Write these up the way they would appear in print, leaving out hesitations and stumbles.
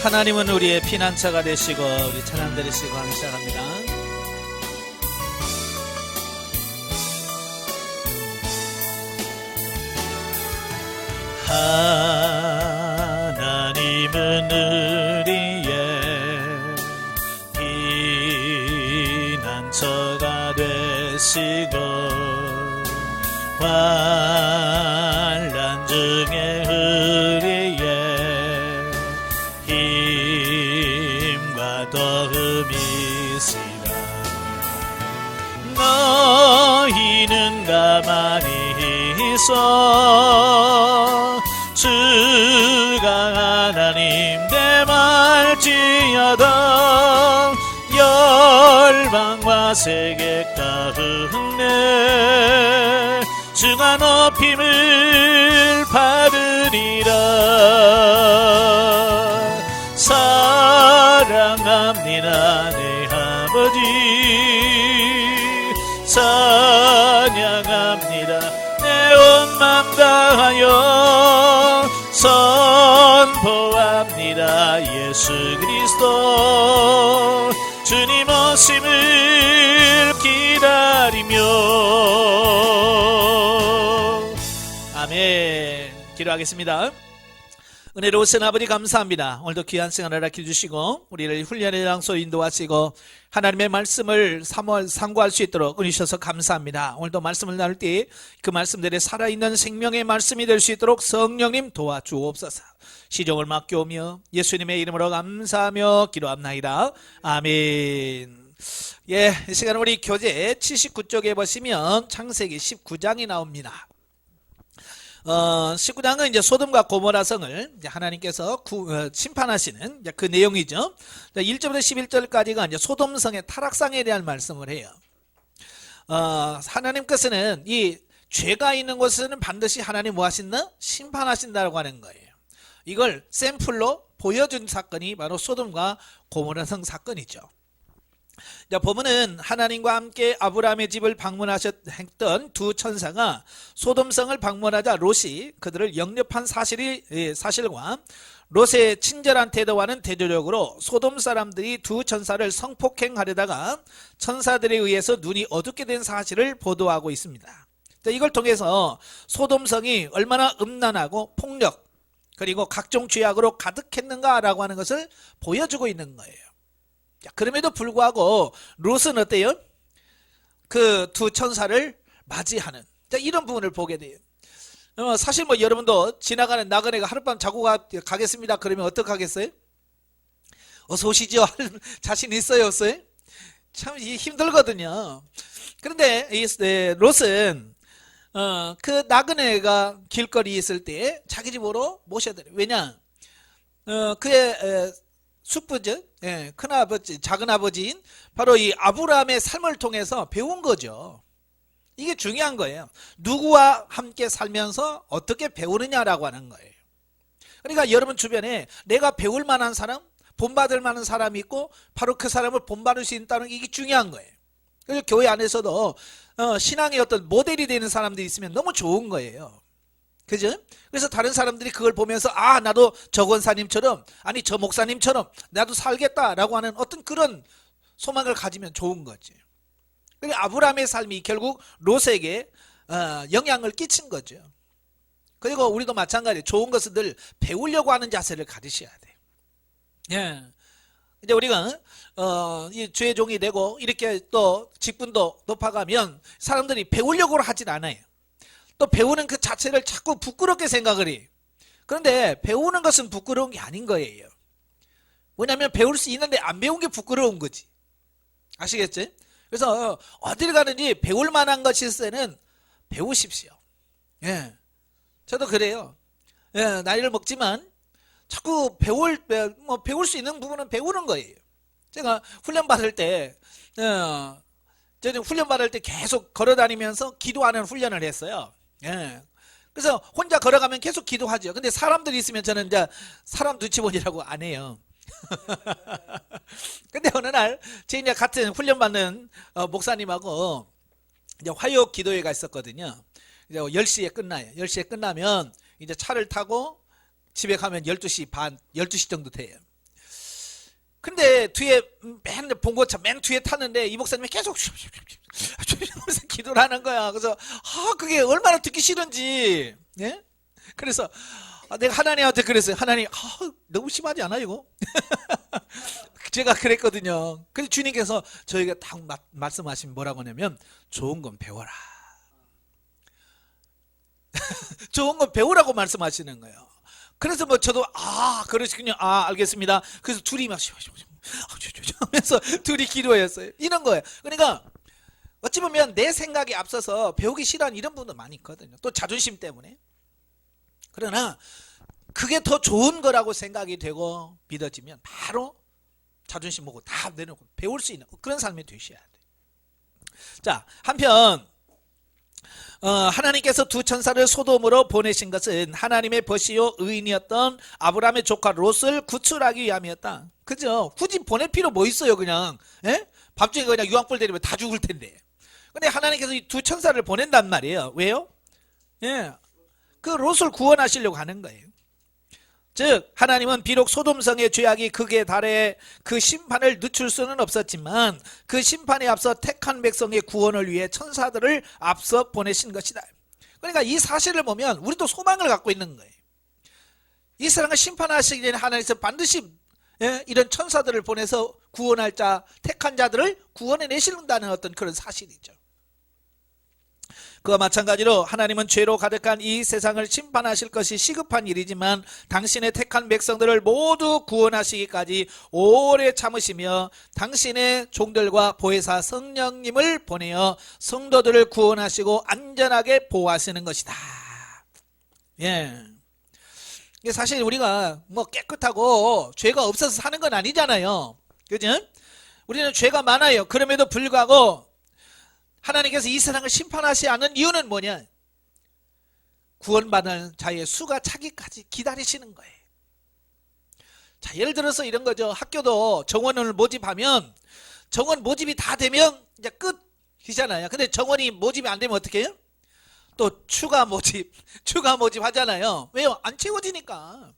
하나님은 우리의 피난처가 되시고 우리 찬양 드리시고 하기 시작합니다. 하나님은 우리의 피난처가 되시고 환난 중에 우리의 힘과 도움이시라. 너희는 가만히 있어 주가 하나님 대말지어다. 열방과 세계 가운데 주가 높임을 받으리라. 사랑합니다 내 아버지, 찬양합니다 내 온 맘 다하여, 선포합니다 예수 그리스도 주님 오심을 기다리며. 아멘. 기도하겠습니다. 은혜로우신 아버지 감사합니다. 오늘도 귀한 시간을 허락해 주시고 우리를 훈련의 장소 인도하시고 하나님의 말씀을 상고할 수 있도록 은혜주셔서 감사합니다. 오늘도 말씀을 나눌 때 그 말씀들이 살아있는 생명의 말씀이 될 수 있도록 성령님 도와주옵소서. 시종을 맡겨오며 예수님의 이름으로 감사하며 기도합나이다. 아멘. 예, 이 시간 우리 교재 79쪽에 보시면 창세기 19장이 나옵니다. 19장은 이제 소돔과 고모라 성을 하나님께서 심판하시는 그 내용이죠. 1절부터 11절까지가 이제 소돔 성의 타락상에 대한 말씀을 해요. 하나님께서는 이 죄가 있는 곳에는 반드시 하나님 뭐 하신다? 심판하신다고 하는 거예요. 이걸 샘플로 보여준 사건이 바로 소돔과 고모라 성 사건이죠. 보면은 하나님과 함께 아브라함의 집을 방문하셨던 두 천사가 소돔성을 방문하자 롯이 그들을 영접한 사실과 롯의 친절한 태도와는 대조적으로 소돔 사람들이 두 천사를 성폭행하려다가 천사들에 의해서 눈이 어둡게 된 사실을 보도하고 있습니다. 이걸 통해서 소돔성이 얼마나 음란하고 폭력 그리고 각종 죄악으로 가득했는가라고 하는 것을 보여주고 있는 거예요. 그럼에도 불구하고 롯은 어때요? 그 두 천사를 맞이하는 이런 부분을 보게 돼요. 사실 뭐 여러분도 지나가는 나그네가 하룻밤 자고 가겠습니다 그러면 어떻게 하겠어요? 어서 오시죠 할 자신 있어요 없어요? 참 힘들거든요. 그런데 이 롯은 그 나그네가 길거리에 있을 때 자기 집으로 모셔드려요. 왜냐? 그의 숙부죠. 예, 큰아버지, 작은아버지인 바로 이 아브라함의 삶을 통해서 배운 거죠. 이게 중요한 거예요. 누구와 함께 살면서 어떻게 배우느냐라고 하는 거예요. 그러니까 여러분 주변에 내가 배울 만한 사람, 본받을 만한 사람이 있고 바로 그 사람을 본받을 수 있다는 게 이게 중요한 거예요. 그래서 교회 안에서도 신앙의 어떤 모델이 되는 사람들이 있으면 너무 좋은 거예요. 그죠? 그래서 다른 사람들이 그걸 보면서 아 나도 저 권사님처럼 아니 저 목사님처럼 나도 살겠다라고 하는 어떤 그런 소망을 가지면 좋은 거지. 그리고 아브라함의 삶이 결국 롯에게 영향을 끼친 거죠. 그리고 우리도 마찬가지 좋은 것을 늘 배우려고 하는 자세를 가지셔야 돼요. 예. 이제 우리가 이 주의 종이 되고 이렇게 또 직분도 높아가면 사람들이 배우려고 하진 않아요. 또 배우는 그 자체를 자꾸 부끄럽게 생각을 해요. 그런데 배우는 것은 부끄러운 게 아닌 거예요. 왜냐하면 배울 수 있는데 안 배운 게 부끄러운 거지. 아시겠죠? 그래서 어딜 가든지 배울 만한 것이 있을 때는 배우십시오. 예, 저도 그래요. 예, 나이를 먹지만 자꾸 배울 수 있는 부분은 배우는 거예요. 제가 훈련 받을 때 저는 훈련 받을 때 계속 걸어다니면서 기도하는 훈련을 했어요. 예. 그래서 혼자 걸어가면 계속 기도하죠. 근데 사람들이 있으면 저는 이제 사람 눈치 보느라고 안 해요. 근데 어느 날 제 이제 같은 훈련 받는 목사님하고 이제 화요 기도회가 있었거든요. 이제 10시에 끝나요. 10시에 끝나면 이제 차를 타고 집에 가면 12시 반, 12시 정도 돼요. 근데 뒤에 맨 봉고차 맨 뒤에 탔는데 이 목사님이 계속 하면서 기도를 하는 거야. 그래서 그게 얼마나 듣기 싫은지. 예? 그래서 내가 하나님한테 그랬어요. 하나님, 너무 심하지 않아 이거? 제가 그랬거든요. 그래서 주님께서 저희가 딱 말씀하시면 뭐라고 하냐면 좋은 건 배워라. 좋은 건 배우라고 말씀하시는 거예요. 그래서 뭐 저도 그러시군요. 알겠습니다. 그래서 둘이 막 하면서 둘이 기도했어요. 이런 거예요. 그러니까 어찌 보면 내 생각이 앞서서 배우기 싫어하는 이런 분도 많이 있거든요. 또 자존심 때문에. 그러나 그게 더 좋은 거라고 생각이 되고 믿어지면 바로 자존심 보고 다 내려놓고 배울 수 있는 그런 삶이 되셔야 돼요. 자, 한편 하나님께서 두 천사를 소돔으로 보내신 것은 하나님의 벗이요 의인이었던 아브라함의 조카 롯을 구출하기 위함이었다. 그죠? 굳이 보낼 필요 뭐 있어요, 그냥. 예? 밤중에 그냥 유황불 때리면 다 죽을 텐데. 근데 하나님께서 이 두 천사를 보낸단 말이에요. 왜요? 예. 그 롯을 구원하시려고 하는 거예요. 즉 하나님은 비록 소돔성의 죄악이 극에 달해 그 심판을 늦출 수는 없었지만 그 심판에 앞서 택한 백성의 구원을 위해 천사들을 앞서 보내신 것이다. 그러니까 이 사실을 보면 우리도 소망을 갖고 있는 거예요. 이 세상을 심판하시기 전에 하나님께서 반드시 이런 천사들을 보내서 구원할 자, 택한 자들을 구원해 내신다는 어떤 그런 사실이죠. 그와 마찬가지로 하나님은 죄로 가득한 이 세상을 심판하실 것이 시급한 일이지만 당신의 택한 백성들을 모두 구원하시기까지 오래 참으시며 당신의 종들과 보혜사 성령님을 보내어 성도들을 구원하시고 안전하게 보호하시는 것이다. 예. 사실 우리가 뭐 깨끗하고 죄가 없어서 사는 건 아니잖아요. 그죠? 우리는 죄가 많아요. 그럼에도 불구하고 하나님께서 이 세상을 심판하시지 않은 이유는 뭐냐? 구원받을 자의 수가 차기까지 기다리시는 거예요. 자, 예를 들어서 이런 거죠. 학교도 정원을 모집하면 정원 모집이 다 되면 이제 끝이잖아요. 근데 정원이 모집이 안 되면 어떻게 해요? 또 추가 모집 하잖아요. 왜요? 안 채워지니까.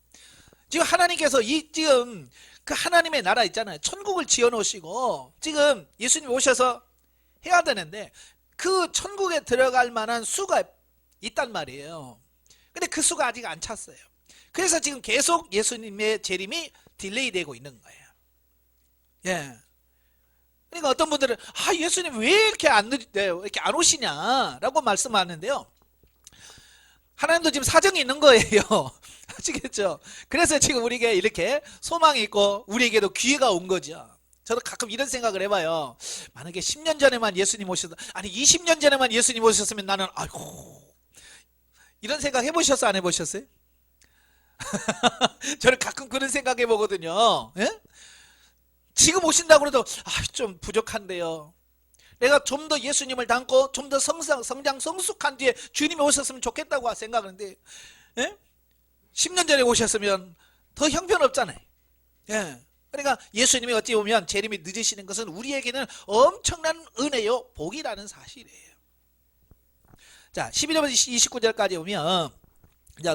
지금 하나님께서 지금 그 하나님의 나라 있잖아요. 천국을 지어 놓으시고 지금 예수님 오셔서 해야 되는데 그 천국에 들어갈 만한 수가 있단 말이에요. 근데 그 수가 아직 안 찼어요. 그래서 지금 계속 예수님의 재림이 딜레이 되고 있는 거예요. 예. 그러니까 어떤 분들은 예수님 왜 이렇게 이렇게 안 오시냐라고 말씀하는데요. 하나님도 지금 사정이 있는 거예요. 아시겠죠? 그래서 지금 우리에게 이렇게 소망이 있고 우리에게도 기회가 온 거죠. 저도 가끔 이런 생각을 해봐요. 만약에 10년 전에만 예수님 오셨다, 아니 20년 전에만 예수님 오셨으면 나는 이런 생각 해보셨어요? 안 해보셨어요? 저는 가끔 그런 생각 해보거든요. 예? 지금 오신다고 해도 좀 부족한데요. 내가 좀 더 예수님을 닮고 좀 더 성장 성숙한 뒤에 주님이 오셨으면 좋겠다고 생각하는데, 예? 10년 전에 오셨으면 더 형편없잖아요. 예. 그러니까 예수님이 어찌 보면 재림이 늦으시는 것은 우리에게는 엄청난 은혜요 복이라는 사실이에요. 자, 11절부터 29절까지 보면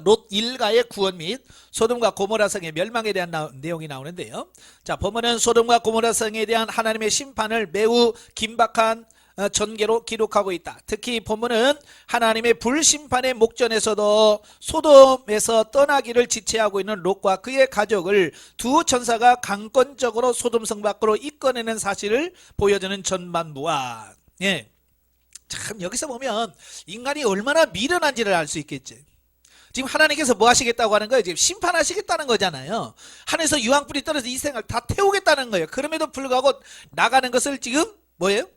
롯 일가의 구원 및 소돔과 고모라 성의 멸망에 대한 내용이 나오는데요. 자, 본문은 소돔과 고모라 성에 대한 하나님의 심판을 매우 긴박한 전개로 기록하고 있다. 특히 본문은 하나님의 불심판의 목전에서도 소돔에서 떠나기를 지체하고 있는 롯과 그의 가족을 두 천사가 강권적으로 소돔성 밖으로 이끌어내는 사실을 보여주는 전반부와, 예. 참 여기서 보면 인간이 얼마나 미련한지를 알 수 있겠지. 지금 하나님께서 뭐 하시겠다고 하는 거예요? 지금 심판하시겠다는 거잖아요. 하늘에서 유황불이 떨어져 이 생을 다 태우겠다는 거예요. 그럼에도 불구하고 나가는 것을 지금 뭐예요?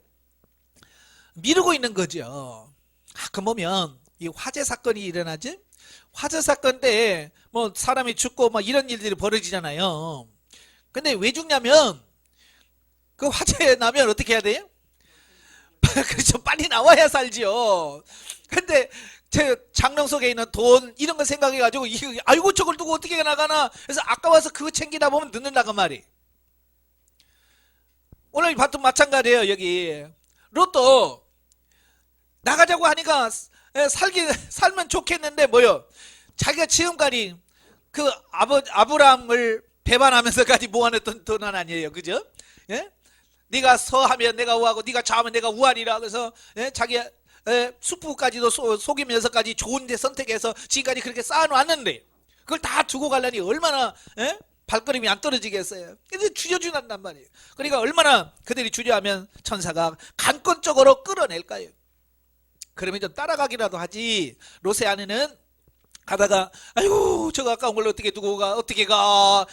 미루고 있는 거죠. 가끔 보면 이 화재 사건이 일어나지? 화재 사건 때 뭐 사람이 죽고 뭐 이런 일들이 벌어지잖아요. 근데 왜 죽냐면 그 화재 나면 어떻게 해야 돼요? 그렇죠. 빨리 나와야 살지요. 근데 제 장롱 속에 있는 돈 이런 거 생각해가지고 아이고 저걸 두고 어떻게 나가나 그래서 아까워서 그거 챙기다 보면 늦는다고 말이. 오늘 밭도 마찬가지예요. 여기 롯도 나가자고 하니까 살면 좋겠는데 뭐요? 자기가 지금까지 그 아브라함을 배반하면서까지 모아냈던 돈 아니에요, 그죠? 예? 네가 서하면 내가 우하고 네가 좌하면 내가 우하니라. 그래서 자기 숙부까지도 속이면서까지 좋은 데 선택해서 지금까지 그렇게 쌓아놨는데 그걸 다 두고 가려니 얼마나 발걸음이 안 떨어지겠어요. 근데 주저주는단 말이에요. 그러니까 얼마나 그들이 주저하면 천사가 강권적으로 끌어낼까요? 그러면 좀 따라가기라도 하지. 롯의 아내는 가다가 아이고 저거 아까운 걸 어떻게 두고 가, 어떻게 가,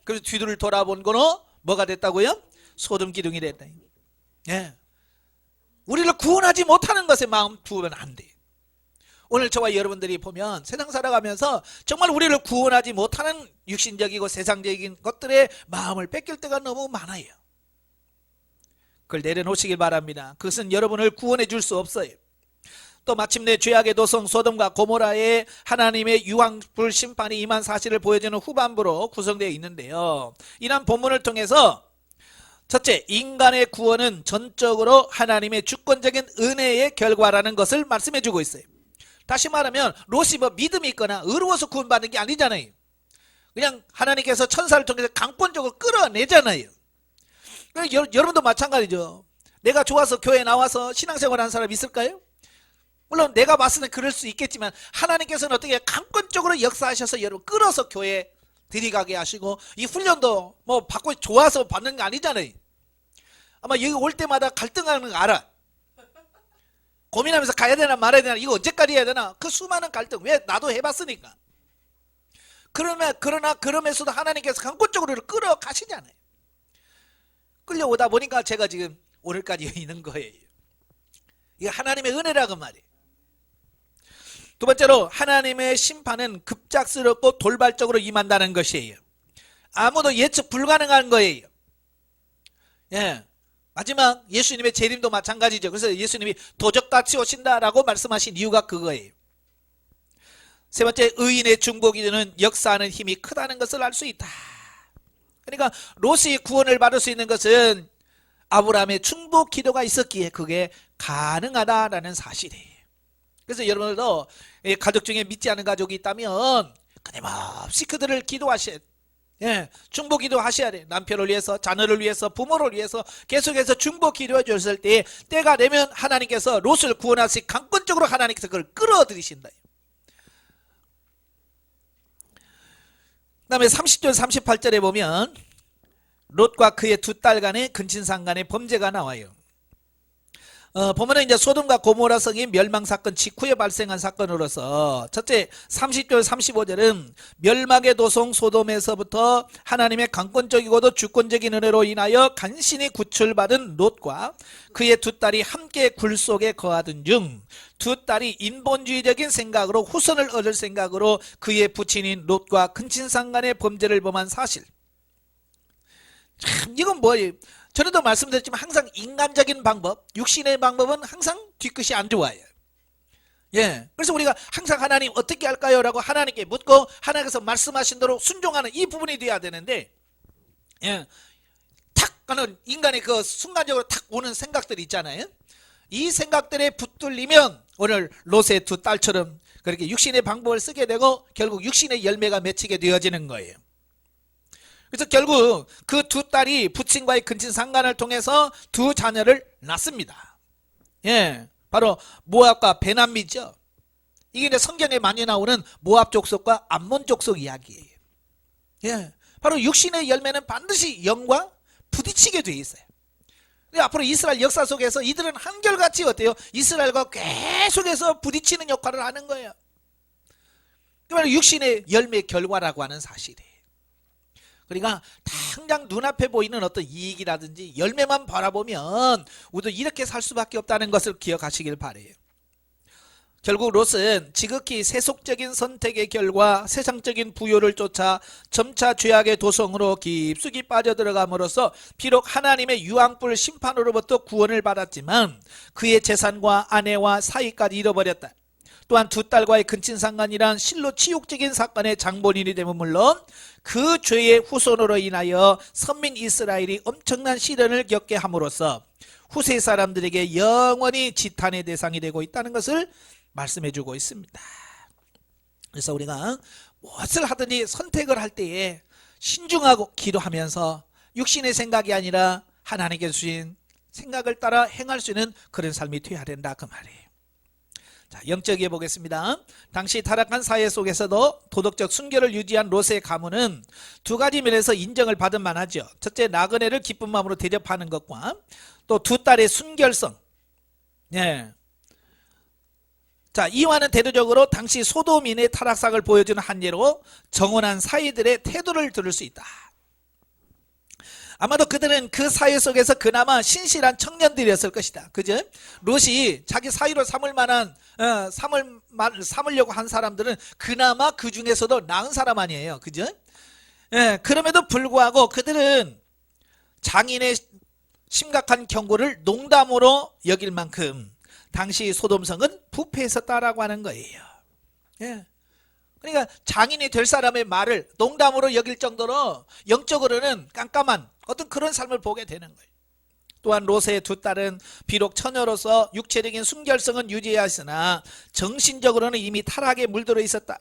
그래서 뒤를 돌아본 거는 뭐가 됐다고요? 소돔 기둥이 됐다. 예. 우리를 구원하지 못하는 것에 마음 두면 안 돼. 오늘 저와 여러분들이 보면 세상 살아가면서 정말 우리를 구원하지 못하는 육신적이고 세상적인 것들의 마음을 뺏길 때가 너무 많아요. 그걸 내려놓으시길 바랍니다. 그것은 여러분을 구원해 줄 수 없어요. 또 마침내 죄악의 도성 소돔과 고모라에 하나님의 유황불 심판이 임한 사실을 보여주는 후반부로 구성되어 있는데요. 이런 본문을 통해서 첫째, 인간의 구원은 전적으로 하나님의 주권적인 은혜의 결과라는 것을 말씀해 주고 있어요. 다시 말하면 롯이 뭐 믿음이 있거나 의로워서 구원받는 게 아니잖아요. 그냥 하나님께서 천사를 통해서 강권적으로 끌어내잖아요. 여러분도 마찬가지죠. 내가 좋아서 교회에 나와서 신앙생활 하는 사람 있을까요? 물론 내가 봤을 때 그럴 수 있겠지만 하나님께서는 어떻게 강권적으로 역사하셔서 여러분 끌어서 교회에 들이가게 하시고 이 훈련도 뭐 받고 좋아서 받는 거 아니잖아요. 아마 여기 올 때마다 갈등하는 거 알아. 고민하면서 가야 되나 말아야 되나, 이거 언제까지 해야 되나, 그 수많은 갈등. 왜? 나도 해봤으니까. 그러나 그러면서도 하나님께서 강권적으로 끌어가시잖아요. 끌려오다 보니까 제가 지금 오늘까지 있는 거예요. 이게 하나님의 은혜라고 말이에요. 두 번째로 하나님의 심판은 급작스럽고 돌발적으로 임한다는 것이에요. 아무도 예측 불가능한 거예요. 예. 마지막 예수님의 재림도 마찬가지죠. 그래서 예수님이 도적같이 오신다라고 말씀하신 이유가 그거예요. 세 번째, 의인의 중보기도는 역사하는 힘이 크다는 것을 알 수 있다. 그러니까 롯이 구원을 받을 수 있는 것은 아브라함의 중보기도가 있었기에 그게 가능하다라는 사실이에요. 그래서 여러분들도 가족 중에 믿지 않는 가족이 있다면 끊임없이 그들을 기도하셔야 돼요. 예, 중보 기도하셔야 돼. 남편을 위해서, 자녀를 위해서, 부모를 위해서 계속해서 중보 기도해 줬을 때 때가 되면 하나님께서 롯을 구원하시 강권적으로 하나님께서 그걸 끌어들이신다. 그 다음에 30절 38절에 보면 롯과 그의 두 딸 간의 근친상 간의 범죄가 나와요. 보면은 이제 소돔과 고모라 성이 멸망 사건 직후에 발생한 사건으로서 첫째 30절 35절은 멸망의 도성 소돔에서부터 하나님의 강권적이고도 주권적인 은혜로 인하여 간신히 구출받은 롯과 그의 두 딸이 함께 굴 속에 거하던 중 두 딸이 인본주의적인 생각으로 후손을 얻을 생각으로 그의 부친인 롯과 근친상간의 범죄를 범한 사실. 참 이건 뭐예요? 전에도 말씀드렸지만 항상 인간적인 방법, 육신의 방법은 항상 뒤끝이 안 좋아요. 예, 그래서 우리가 항상 하나님 어떻게 할까요? 라고 하나님께 묻고 하나님께서 말씀하신 대로 순종하는 이 부분이 돼야 되는데, 예, 탁 하는 인간의 그 순간적으로 탁 오는 생각들이 있잖아요. 이 생각들에 붙들리면 오늘 롯의 두 딸처럼 그렇게 육신의 방법을 쓰게 되고 결국 육신의 열매가 맺히게 되어지는 거예요. 그래서 결국 그 두 딸이 부친과의 근친상간을 통해서 두 자녀를 낳습니다. 예, 바로 모압과 베남미죠. 이게 이제 성경에 많이 나오는 모압 족속과 암몬 족속 이야기예요. 예, 바로 육신의 열매는 반드시 영과 부딪히게 돼 있어요. 앞으로 이스라엘 역사 속에서 이들은 한결같이 어때요? 이스라엘과 계속해서 부딪히는 역할을 하는 거예요. 그러면 육신의 열매의 결과라고 하는 사실이에요. 그러니까 당장 눈앞에 보이는 어떤 이익이라든지 열매만 바라보면 우리도 이렇게 살 수밖에 없다는 것을 기억하시길 바라요. 결국 롯은 지극히 세속적인 선택의 결과 세상적인 부요를 쫓아 점차 죄악의 도성으로 깊숙이 빠져들어감으로써 비록 하나님의 유황불 심판으로부터 구원을 받았지만 그의 재산과 아내와 사이까지 잃어버렸다. 또한 두 딸과의 근친상간이란 실로 치욕적인 사건의 장본인이 되면 물론 그 죄의 후손으로 인하여 선민 이스라엘이 엄청난 시련을 겪게 함으로써 후세 사람들에게 영원히 지탄의 대상이 되고 있다는 것을 말씀해 주고 있습니다. 그래서 우리가 무엇을 하든지 선택을 할 때에 신중하고 기도하면서 육신의 생각이 아니라 하나님께 주신 생각을 따라 행할 수 있는 그런 삶이 되어야 된다 그 말이에요. 자, 영적이해 보겠습니다. 당시 타락한 사회 속에서도 도덕적 순결을 유지한 롯의 가문은 두 가지 면에서 인정을 받을 만하죠. 첫째, 나그네를 기쁜 마음으로 대접하는 것과 또 두 딸의 순결성. 예. 자, 이와는 대조적으로 당시 소돔인의 타락상을 보여주는 한 예로 정혼한 사이들의 태도를 들을 수 있다. 아마도 그들은 그 사회 속에서 그나마 신실한 청년들이었을 것이다. 그죠? 롯이 자기 사위로 삼으려고 한 사람들은 그나마 그 중에서도 나은 사람 아니에요. 그죠? 예, 그럼에도 불구하고 그들은 장인의 심각한 경고를 농담으로 여길 만큼 당시 소돔성은 부패했었다라고 하는 거예요. 예. 그러니까 장인이 될 사람의 말을 농담으로 여길 정도로 영적으로는 깜깜한 어떤 그런 삶을 보게 되는 거예요. 또한 롯의 두 딸은 비록 처녀로서 육체적인 순결성은 유지하였으나 정신적으로는 이미 타락에 물들어 있었다.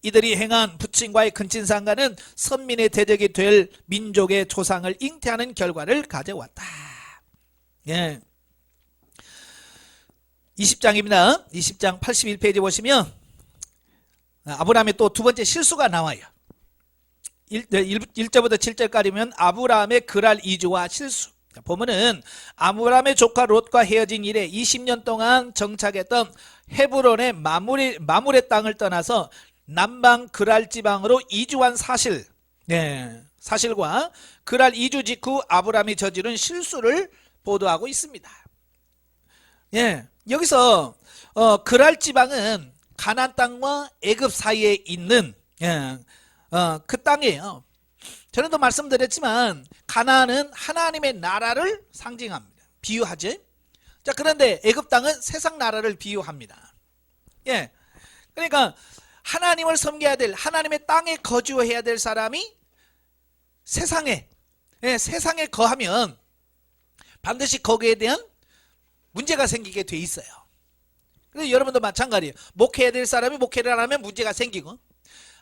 이들이 행한 부친과의 근친상간은 선민의 대적이 될 민족의 조상을 잉태하는 결과를 가져왔다. 예. 20장입니다. 20장 81페이지 보시면 아브라함의 또 두 번째 실수가 나와요. 1절부터 7절까지면 아브라함의 그랄 이주와 실수. 보면은 아브라함의 조카 롯과 헤어진 이래 20년 동안 정착했던 헤브론의 마물의 땅을 떠나서 남방 그랄 지방으로 이주한 사실. 네, 사실과 그랄 이주 직후 아브라함이 저지른 실수를 보도하고 있습니다. 예, 여기서 그랄 지방은 가나안 땅과 애굽 사이에 있는 그 땅이에요. 전에도 말씀드렸지만 가나안은 하나님의 나라를 상징합니다. 비유하지. 자, 그런데 애굽 땅은 세상 나라를 비유합니다. 예, 그러니까 하나님을 섬겨야 될 하나님의 땅에 거주해야 될 사람이 세상에 거하면 반드시 거기에 대한 문제가 생기게 돼 있어요. 그래서 여러분도 마찬가지예요. 목회해야 될 사람이 목회를 안 하면 문제가 생기고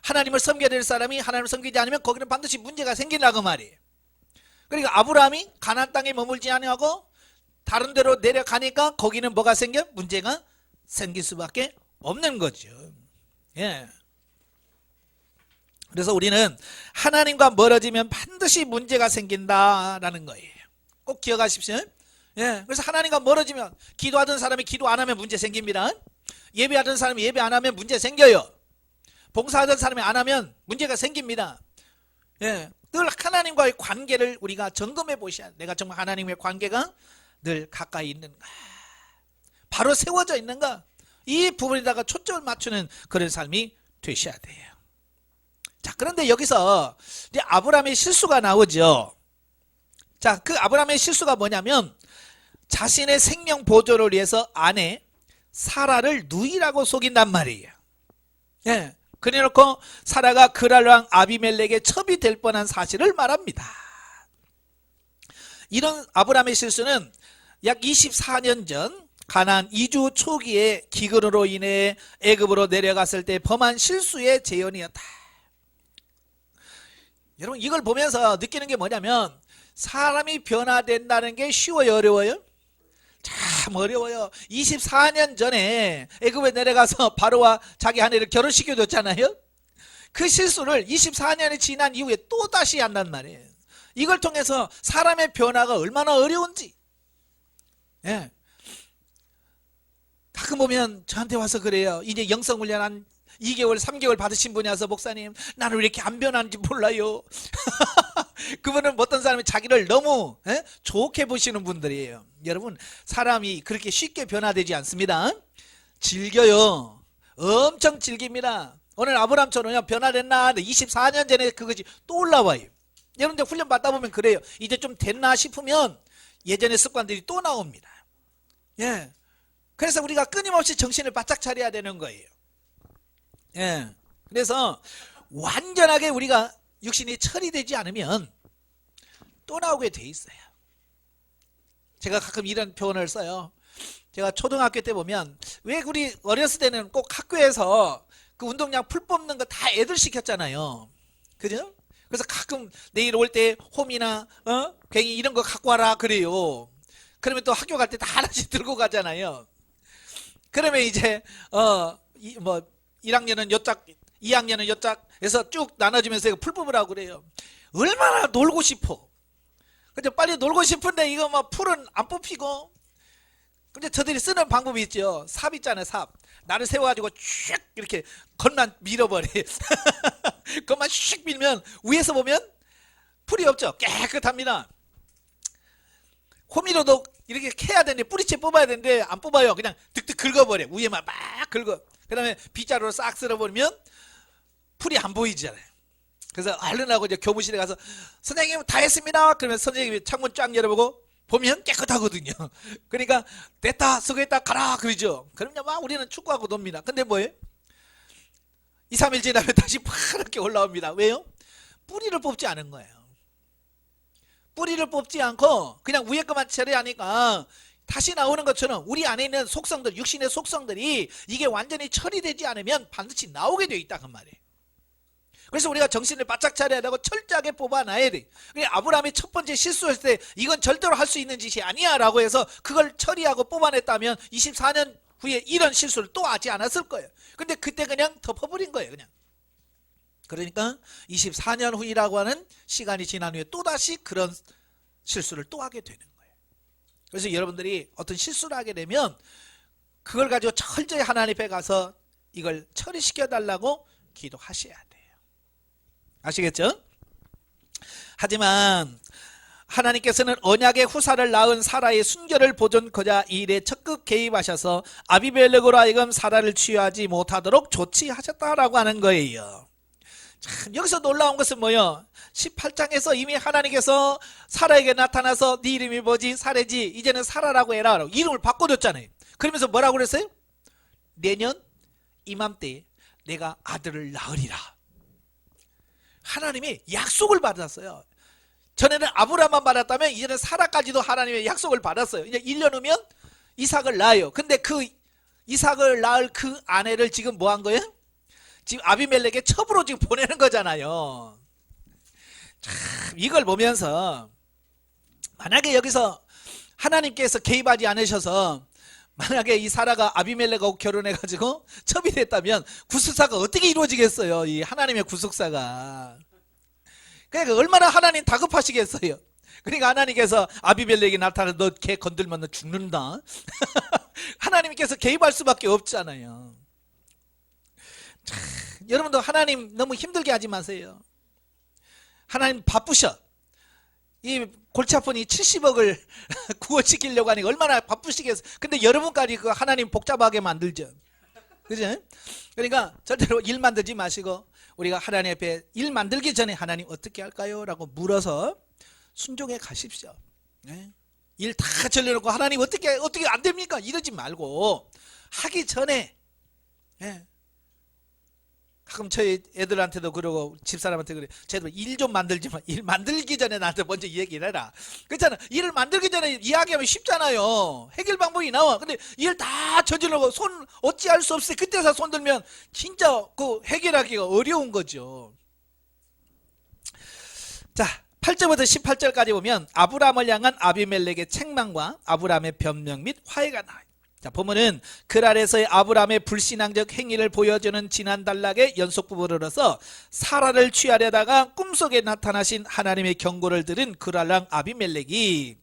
하나님을 섬겨야 될 사람이 하나님을 섬기지 않으면 거기는 반드시 문제가 생긴다고 말이에요. 그러니까 아브라함이 가나안 땅에 머물지 않냐고 다른 데로 내려가니까 거기는 뭐가 생겨? 문제가 생길 수밖에 없는 거죠. 예. 그래서 우리는 하나님과 멀어지면 반드시 문제가 생긴다라는 거예요. 꼭 기억하십시오. 예. 그래서 하나님과 멀어지면 기도하던 사람이 기도 안 하면 문제 생깁니다. 예배하던 사람이 예배 안 하면 문제 생겨요. 봉사하던 사람이 안 하면 문제가 생깁니다. 예. 늘 하나님과의 관계를 우리가 점검해 보셔야 돼요. 내가 정말 하나님의 관계가 늘 가까이 있는가, 바로 세워져 있는가, 이 부분에다가 초점을 맞추는 그런 삶이 되셔야 돼요. 자, 그런데 여기서 이제 아브라함의 실수가 나오죠. 자, 그 아브라함의 실수가 뭐냐면 자신의 생명 보존을 위해서 아내 사라를 누이라고 속인단 말이에요. 예. 그래놓고 사라가 그랄 왕 아비멜렉의 첩이 될 뻔한 사실을 말합니다. 이런 아브라함의 실수는 약 24년 전 가나안 이주 초기에 기근으로 인해 애굽으로 내려갔을 때 범한 실수의 재현이었다. 여러분, 이걸 보면서 느끼는 게 뭐냐면 사람이 변화된다는 게 쉬워요, 어려워요? 참 어려워요. 24년 전에 애굽에 내려가서 바로와 자기 아내를 결혼시켜줬잖아요. 그 실수를 24년이 지난 이후에 또 다시 한단 말이에요. 이걸 통해서 사람의 변화가 얼마나 어려운지. 예. 가끔 보면 저한테 와서 그래요. 이제 영성훈련 한 2개월 3개월 받으신 분이 와서 목사님 나는 왜 이렇게 안 변하는지 몰라요. 그분은 어떤 사람이 자기를 너무 좋게 보시는 분들이에요. 여러분, 사람이 그렇게 쉽게 변화되지 않습니다. 즐겨요. 엄청 즐깁니다. 오늘 아브라함처럼 변화됐나 24년 전에 그것이 또 올라와요. 여러분들 훈련 받다 보면 그래요. 이제 좀 됐나 싶으면 예전의 습관들이 또 나옵니다. 예. 그래서 우리가 끊임없이 정신을 바짝 차려야 되는 거예요. 예. 그래서 완전하게 우리가 육신이 처리되지 않으면 또 나오게 돼 있어요. 제가 가끔 이런 표현을 써요. 제가 초등학교 때 보면 왜 우리 어렸을 때는 꼭 학교에서 그 운동장 풀 뽑는 거 다 애들 시켰잖아요. 그죠? 그래서 가끔 내일 올 때 홈이나 괭이 이런 거 갖고 와라 그래요. 그러면 또 학교 갈 때 다 하나씩 들고 가잖아요. 그러면 이제 뭐 1학년은 요짝, 2학년은 요짝 해서 쭉 나눠주면서 풀 뽑으라고 그래요. 얼마나 놀고 싶어. 근데 빨리 놀고 싶은데 이거 막 풀은 안 뽑히고. 근데 저들이 쓰는 방법이 있죠. 삽 있잖아요, 삽. 나를 세워가지고 슉 이렇게 건만 밀어버려. 건만 슉 밀면 위에서 보면 풀이 없죠. 깨끗합니다. 호미로도 이렇게 캐야 되는데 뿌리채 뽑아야 되는데 안 뽑아요. 그냥 득득 긁어버려. 위에만 막 긁어. 그 다음에 빗자루로 싹 쓸어버리면 풀이 안 보이잖아요. 그래서 얼른 하고 이제 교무실에 가서 선생님 다 했습니다. 그러면 선생님이 창문 쫙 열어보고 보면 깨끗하거든요. 그러니까 됐다 수고했다 가라 그러죠. 그럼요 막 우리는 축구하고 놉니다. 근데 뭐예요? 2, 3일 지나면 다시 파랗게 올라옵니다. 왜요? 뿌리를 뽑지 않은 거예요. 뿌리를 뽑지 않고 그냥 위에 것만 처리하니까 다시 나오는 것처럼 우리 안에 있는 속성들, 육신의 속성들이 이게 완전히 처리되지 않으면 반드시 나오게 되어 있다 그 말이에요. 그래서 우리가 정신을 바짝 차려야 되고 철저하게 뽑아놔야 돼. 아브라함이 첫 번째 실수했을 때 이건 절대로 할 수 있는 짓이 아니야 라고 해서 그걸 처리하고 뽑아냈다면 24년 후에 이런 실수를 또 하지 않았을 거예요. 근데 그때 그냥 덮어버린 거예요. 그냥. 그러니까 24년 후이라고 하는 시간이 지난 후에 또다시 그런 실수를 또 하게 되는 거예요. 그래서 여러분들이 어떤 실수를 하게 되면 그걸 가지고 철저히 하나님 앞에 가서 이걸 처리시켜 달라고 기도하셔야 돼요. 아시겠죠? 하지만 하나님께서는 언약의 후사를 낳은 사라의 순결을 보존하고자 이 일에 적극 개입하셔서 아비멜렉으로 하여금 사라를 취하지 못하도록 조치하셨다라고 하는 거예요. 참 여기서 놀라운 것은 뭐예요? 18장에서 이미 하나님께서 사라에게 나타나서 네 이름이 뭐지? 사라지. 이제는 사라라고 해라. 이름을 바꿔줬잖아요. 그러면서 뭐라고 그랬어요? 내년 이맘때 내가 아들을 낳으리라. 하나님이 약속을 받았어요. 전에는 아브라함만 받았다면 이제는 사라까지도 하나님의 약속을 받았어요. 이제 1년 후면 이삭을 낳아요. 근데 그 이삭을 낳을 그 아내를 지금 뭐 한 거예요? 지금 아비멜렉의 첩으로 지금 보내는 거잖아요. 참 이걸 보면서 만약에 여기서 하나님께서 개입하지 않으셔서 만약에 이 사라가 아비멜렉하고 결혼해가지고 첩이 됐다면 구속사가 어떻게 이루어지겠어요? 이 하나님의 구속사가. 그러니까 얼마나 하나님 다급하시겠어요? 그러니까 하나님께서 아비멜렉이 나타나서 너 걔 건들면 너 죽는다. 하나님께서 개입할 수밖에 없잖아요. 참, 여러분도 하나님 너무 힘들게 하지 마세요. 하나님 바쁘셔. 이 골치 아픈 이 70억을 구원시키려고 하니까 얼마나 바쁘시겠어요. 근데 여러분까지 그 하나님 복잡하게 만들죠. 그죠? 그러니까 절대로 일 만들지 마시고 우리가 하나님 앞에 일 만들기 전에 하나님 어떻게 할까요? 라고 물어서 순종해 가십시오. 네? 일 다 절려놓고 하나님 어떻게 안 됩니까? 이러지 말고 하기 전에 네? 가끔 저희 애들한테도 그러고 집사람한테 그래. 쟤들 일 좀 만들지 마. 일 만들기 전에 나한테 먼저 얘기를 해라. 그렇잖아. 일을 만들기 전에 이야기하면 쉽잖아요. 해결 방법이 나와. 근데 일 다 저질러고 손 어찌할 수 없어요. 그때서 손 들면 진짜 그 해결하기가 어려운 거죠. 자, 8절부터 18절까지 보면 아브라함을 향한 아비멜렉의 책망과 아브라함의 변명 및 화해가 나와요. 자, 보면은 글 아래서의 아브라함의 불신앙적 행위를 보여주는 지난단락의 연속부분으로서 사라를 취하려다가 꿈속에 나타나신 하나님의 경고를 들은 그랄랑 아비멜렉이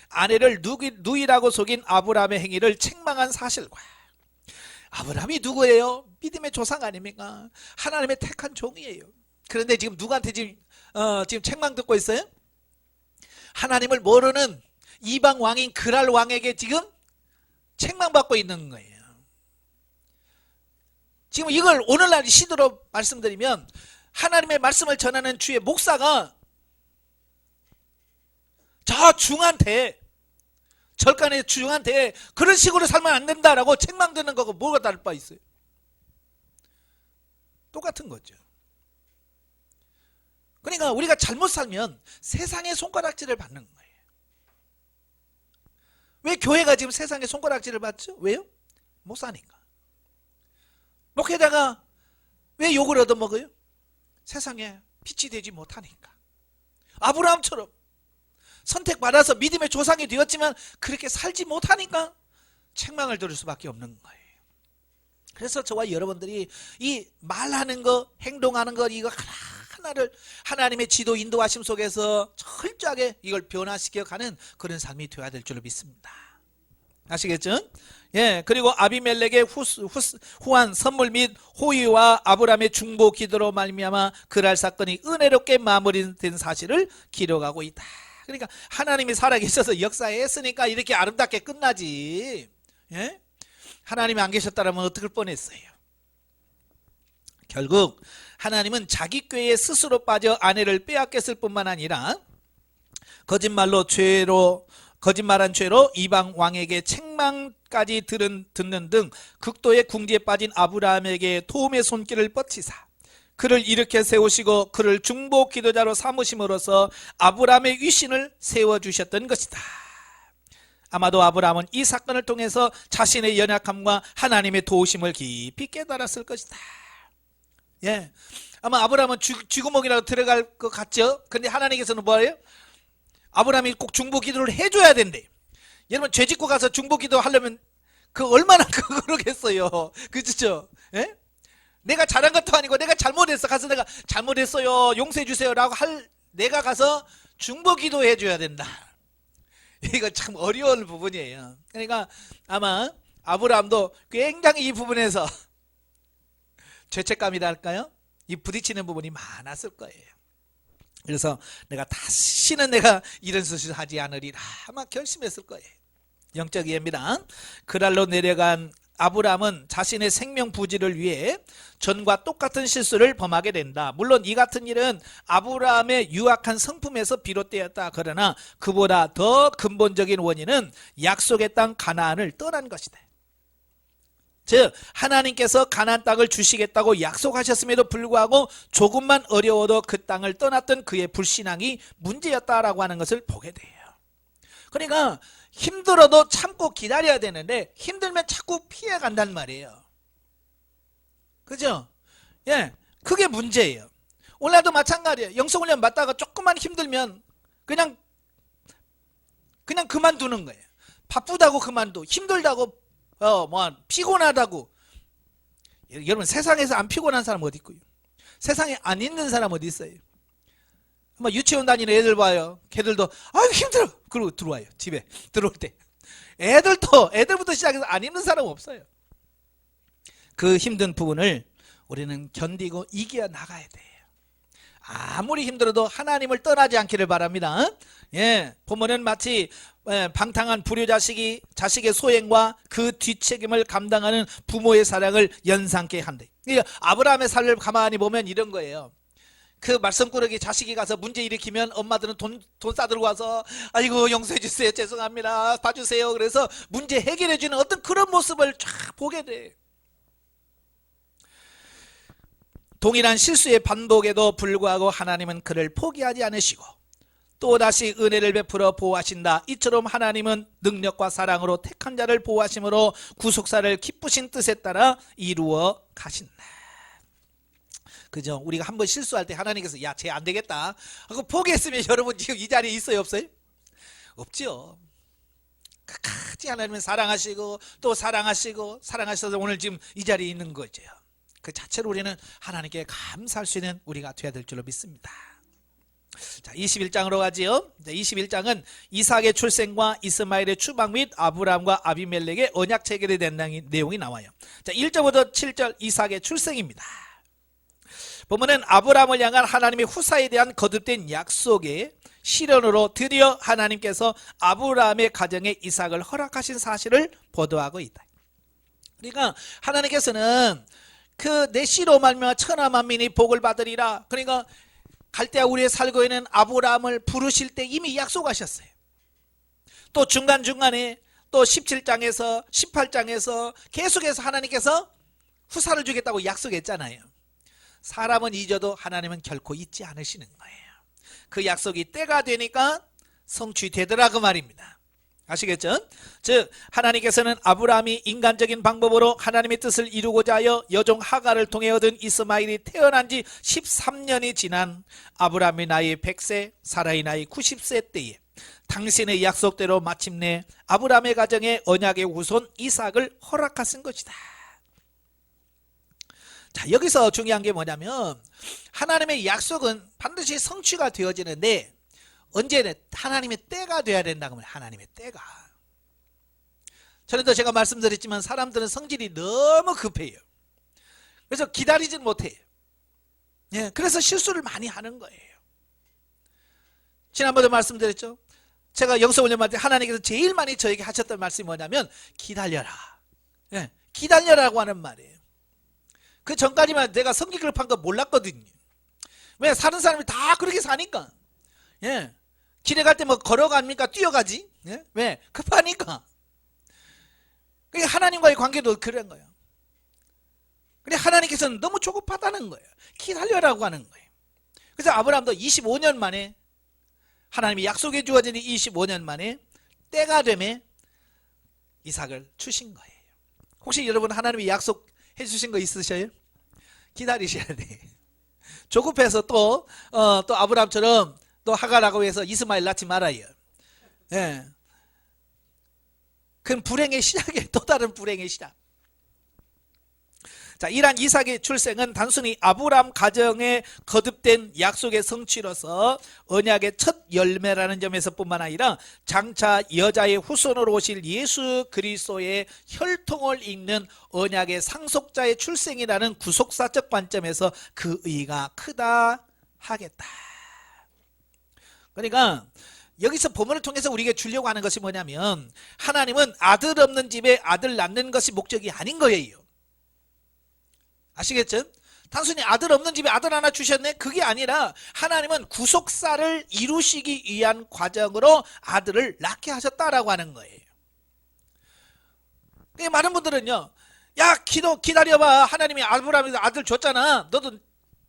아내를 누이라고 속인 아브라함의 행위를 책망한 사실과 아브라함이 누구예요? 믿음의 조상 아닙니까? 하나님의 택한 종이에요. 그런데 지금 누구한테 지금 책망 듣고 있어요? 하나님을 모르는 이방 왕인 그랄 왕에게 지금 책망받고 있는 거예요. 지금 이걸 오늘날 시대로 말씀드리면 하나님의 말씀을 전하는 주의 목사가 저 중한테 절간의 중한테 그런 식으로 살면 안 된다라고 책망드는 거고 뭐가 다를 바 있어요? 똑같은 거죠. 그러니까 우리가 잘못 살면 세상의 손가락질을 받는 거예요. 왜 교회가 지금 세상의 손가락질을 받죠? 왜요? 목사니까. 목회자가 왜 욕을 얻어먹어요? 세상에 빛이 되지 못하니까. 아브라함처럼 선택받아서 믿음의 조상이 되었지만 그렇게 살지 못하니까 책망을 들을 수밖에 없는 거예요. 그래서 저와 여러분들이 이 말하는 거, 행동하는 거, 이거 하나하나를 하나님의 지도 인도하심 속에서 철저하게 이걸 변화시켜가는 그런 삶이 되어야 될 줄로 믿습니다. 아시겠죠? 예, 그리고 아비멜렉의 후한 선물 및 호의와 아브라함의 중보 기도로 말미암아 그랄 사건이 은혜롭게 마무리된 사실을 기록하고 있다. 그러니까 하나님이 살아계셔서 역사했으니까 이렇게 아름답게 끝나지. 예? 하나님이 안 계셨다면 어떡할 뻔했어요. 결국 하나님은 자기 꾀에 스스로 빠져 아내를 빼앗겼을 뿐만 아니라 거짓말한 죄로 이방 왕에게 책망까지 듣는 등 극도의 궁지에 빠진 아브라함에게 도움의 손길을 뻗치사 그를 일으켜 세우시고 그를 중보 기도자로 삼으심으로써 아브라함의 위신을 세워주셨던 것이다. 아마도 아브라함은 이 사건을 통해서 자신의 연약함과 하나님의 도우심을 깊이 깨달았을 것이다. 예, 아마 아브라함은 쥐구멍이라도 들어갈 것 같죠? 근데 하나님께서는 뭐예요? 아브라함이 꼭 중보 기도를 해줘야 된대. 여러분 죄 짓고 가서 중보 기도 하려면 그 얼마나 그러겠어요. 그렇죠? 예? 내가 잘한 것도 아니고 내가 잘못했어. 가서 내가 잘못했어요. 용서해 주세요. 라고 내가 가서 중보 기도 해줘야 된다. 이거 참 어려운 부분이에요. 그러니까 아마 아브라함도 굉장히 이 부분에서 죄책감이랄까요? 이 부딪히는 부분이 많았을 거예요. 그래서 다시는 내가 이런 짓을 하지 않으리라 아마 결심했을 거예요. 영적 이해입니다. 그랄로 내려간 아브라함은 자신의 생명 부지를 위해 전과 똑같은 실수를 범하게 된다. 물론 이 같은 일은 아브라함의 유악한 성품에서 비롯되었다. 그러나 그보다 더 근본적인 원인은 약속의 땅 가나안을 떠난 것이다. 즉 하나님께서 가나안 땅을 주시겠다고 약속하셨음에도 불구하고 조금만 어려워도 그 땅을 떠났던 그의 불신앙이 문제였다라고 하는 것을 보게 돼요. 그러니까 힘들어도 참고 기다려야 되는데 힘들면 자꾸 피해간단 말이에요. 그죠? 예, 그게 문제예요. 오늘도 마찬가지예요. 영성훈련 맞다가 조금만 힘들면 그냥 그만두는 거예요. 바쁘다고 그만두, 힘들다고 피곤하다고. 여러분 세상에서 안 피곤한 사람 어디 있고요? 세상에 안 있는 사람 어디 있어요? 유치원 다니는 애들 봐요. 걔들도 아유 힘들어 그러고 들어와요. 집에 들어올 때 애들부터 시작해서 안 힘든 사람 없어요. 그 힘든 부분을 우리는 견디고 이겨 나가야 돼요. 아무리 힘들어도 하나님을 떠나지 않기를 바랍니다. 예, 보면은 마치 방탕한 불효자식이 자식의 소행과 그 뒷책임을 감당하는 부모의 사랑을 연상케 한대. 아브라함의 삶을 가만히 보면 이런 거예요. 그 말썽꾸러기 자식이 가서 문제 일으키면 엄마들은 돈 싸들고 와서 아이고 용서해 주세요, 죄송합니다, 봐주세요. 그래서 문제 해결해 주는 어떤 그런 모습을 쫙 보게 돼. 동일한 실수의 반복에도 불구하고 하나님은 그를 포기하지 않으시고 또다시 은혜를 베풀어 보호하신다. 이처럼 하나님은 능력과 사랑으로 택한 자를 보호하심으로 구속사를 기쁘신 뜻에 따라 이루어 가신다. 그죠? 우리가 한번 실수할 때 하나님께서 야, 쟤 안 되겠다 하고 포기했으면 여러분 지금 이 자리에 있어요, 없어요? 없죠. 끝까지 하나님은 사랑하시고 또 사랑하셔서 오늘 지금 이 자리에 있는 거죠. 그 자체로 우리는 하나님께 감사할 수 있는 우리가 되어야 될 줄로 믿습니다. 자, 21장으로 가지요. 21장은 이삭의 출생과 이스마엘의 추방 및 아브라함과 아비멜렉의 언약 체결에 대한 내용이 나와요. 자, 1절부터 7절 이삭의 출생입니다. 보면은 아브라함을 향한 하나님의 후사에 대한 거듭된 약속의 실현으로 드디어 하나님께서 아브라함의 가정에 이삭을 허락하신 사실을 보도하고 있다. 그러니까 하나님께서는 그 내 씨로 말미암아 천하 만민이 복을 받으리라. 그러니까 갈대아 우리에 살고 있는 아브라함을 부르실 때 이미 약속하셨어요. 또 중간중간에 또 17장에서 18장에서 계속해서 하나님께서 후사를 주겠다고 약속했잖아요. 사람은 잊어도 하나님은 결코 잊지 않으시는 거예요. 그 약속이 때가 되니까 성취되더라 그 말입니다. 아시겠죠? 즉 하나님께서는 아브라함이 인간적인 방법으로 하나님의 뜻을 이루고자 하여 여종 하갈을 통해 얻은 이스마엘이 태어난 지 13년이 지난 아브라함의 나이 100세, 사라의 나이 90세 때에 당신의 약속대로 마침내 아브라함의 가정에 언약의 후손 이삭을 허락하신 것이다. 자, 여기서 중요한 게 뭐냐면 하나님의 약속은 반드시 성취가 되어지는데 언제는 하나님의 때가 돼야 된다고 하면 하나님의 때가. 전에도 제가 말씀드렸지만 사람들은 성질이 너무 급해요. 그래서 기다리진 못해요. 예, 그래서 실수를 많이 하는 거예요. 지난번에 말씀드렸죠. 제가 영성 훈련할 때 하나님께서 제일 많이 저에게 하셨던 말씀이 뭐냐면 기다려라. 예, 기다려라고 하는 말이에요. 그 전까지만 내가 성기 급한 거 몰랐거든요. 왜? 사는 사람이 다 그렇게 사니까. 예. 길에 갈 때 뭐 걸어갑니까? 뛰어가지? 예? 왜? 급하니까. 그러니까 하나님과의 관계도 그런 거예요. 근데 하나님께서는 너무 조급하다는 거예요. 기다려라고 하는 거예요. 그래서 아브라함도 25년 만에 하나님이 약속해 주어진 25년 만에 때가 되매 이삭을 주신 거예요. 혹시 여러분 하나님이 약속해 주신 거 있으셔요? 기다리셔야 돼. 조급해서 또 아브라함처럼 또 하갈하고 해서 이스마엘 낳지 말아요. 예. 그건 불행의 시작이에요. 또 다른 불행의 시작. 자, 이러한 이삭의 출생은 단순히 아브라함 가정에 거듭된 약속의 성취로서 언약의 첫 열매라는 점에서 뿐만 아니라 장차 여자의 후손으로 오실 예수 그리스도의 혈통을 잇는 언약의 상속자의 출생이라는 구속사적 관점에서 그 의의가 크다 하겠다. 그러니까 여기서 본문을 통해서 우리에게 주려고 하는 것이 뭐냐면 하나님은 아들 없는 집에 아들 낳는 것이 목적이 아닌 거예요. 아시겠죠? 단순히 아들 없는 집에 아들 하나 주셨네? 그게 아니라 하나님은 구속사를 이루시기 위한 과정으로 아들을 낳게 하셨다라고 하는 거예요. 많은 분들은요, 야 기다려봐, 하나님이 아브라함에게 아들 줬잖아, 너도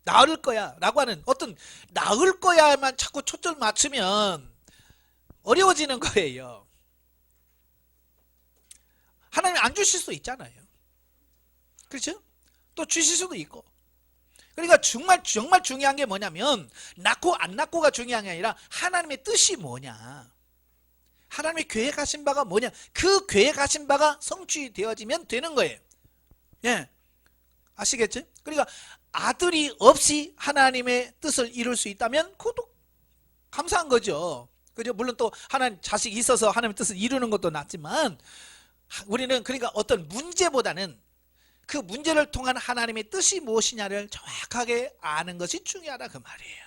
낳을 거야 라고 하는 어떤 낳을 거야만 자꾸 초점 맞추면 어려워지는 거예요. 하나님 안 주실 수 있잖아요. 그렇죠? 또 주실 수도 있고. 그러니까 정말 중요한 게 뭐냐면 낳고 안 낳고가 중요한 게 아니라 하나님의 뜻이 뭐냐, 하나님의 계획하신 바가 뭐냐, 그 계획하신 바가 성취되어지면 되는 거예요. 예, 아시겠죠? 그러니까 아들이 없이 하나님의 뜻을 이룰 수 있다면 그것도 감사한 거죠. 그죠? 물론 또 하나님 자식이 있어서 하나님의 뜻을 이루는 것도 낫지만 우리는 그러니까 어떤 문제보다는 그 문제를 통한 하나님의 뜻이 무엇이냐를 정확하게 아는 것이 중요하다 그 말이에요.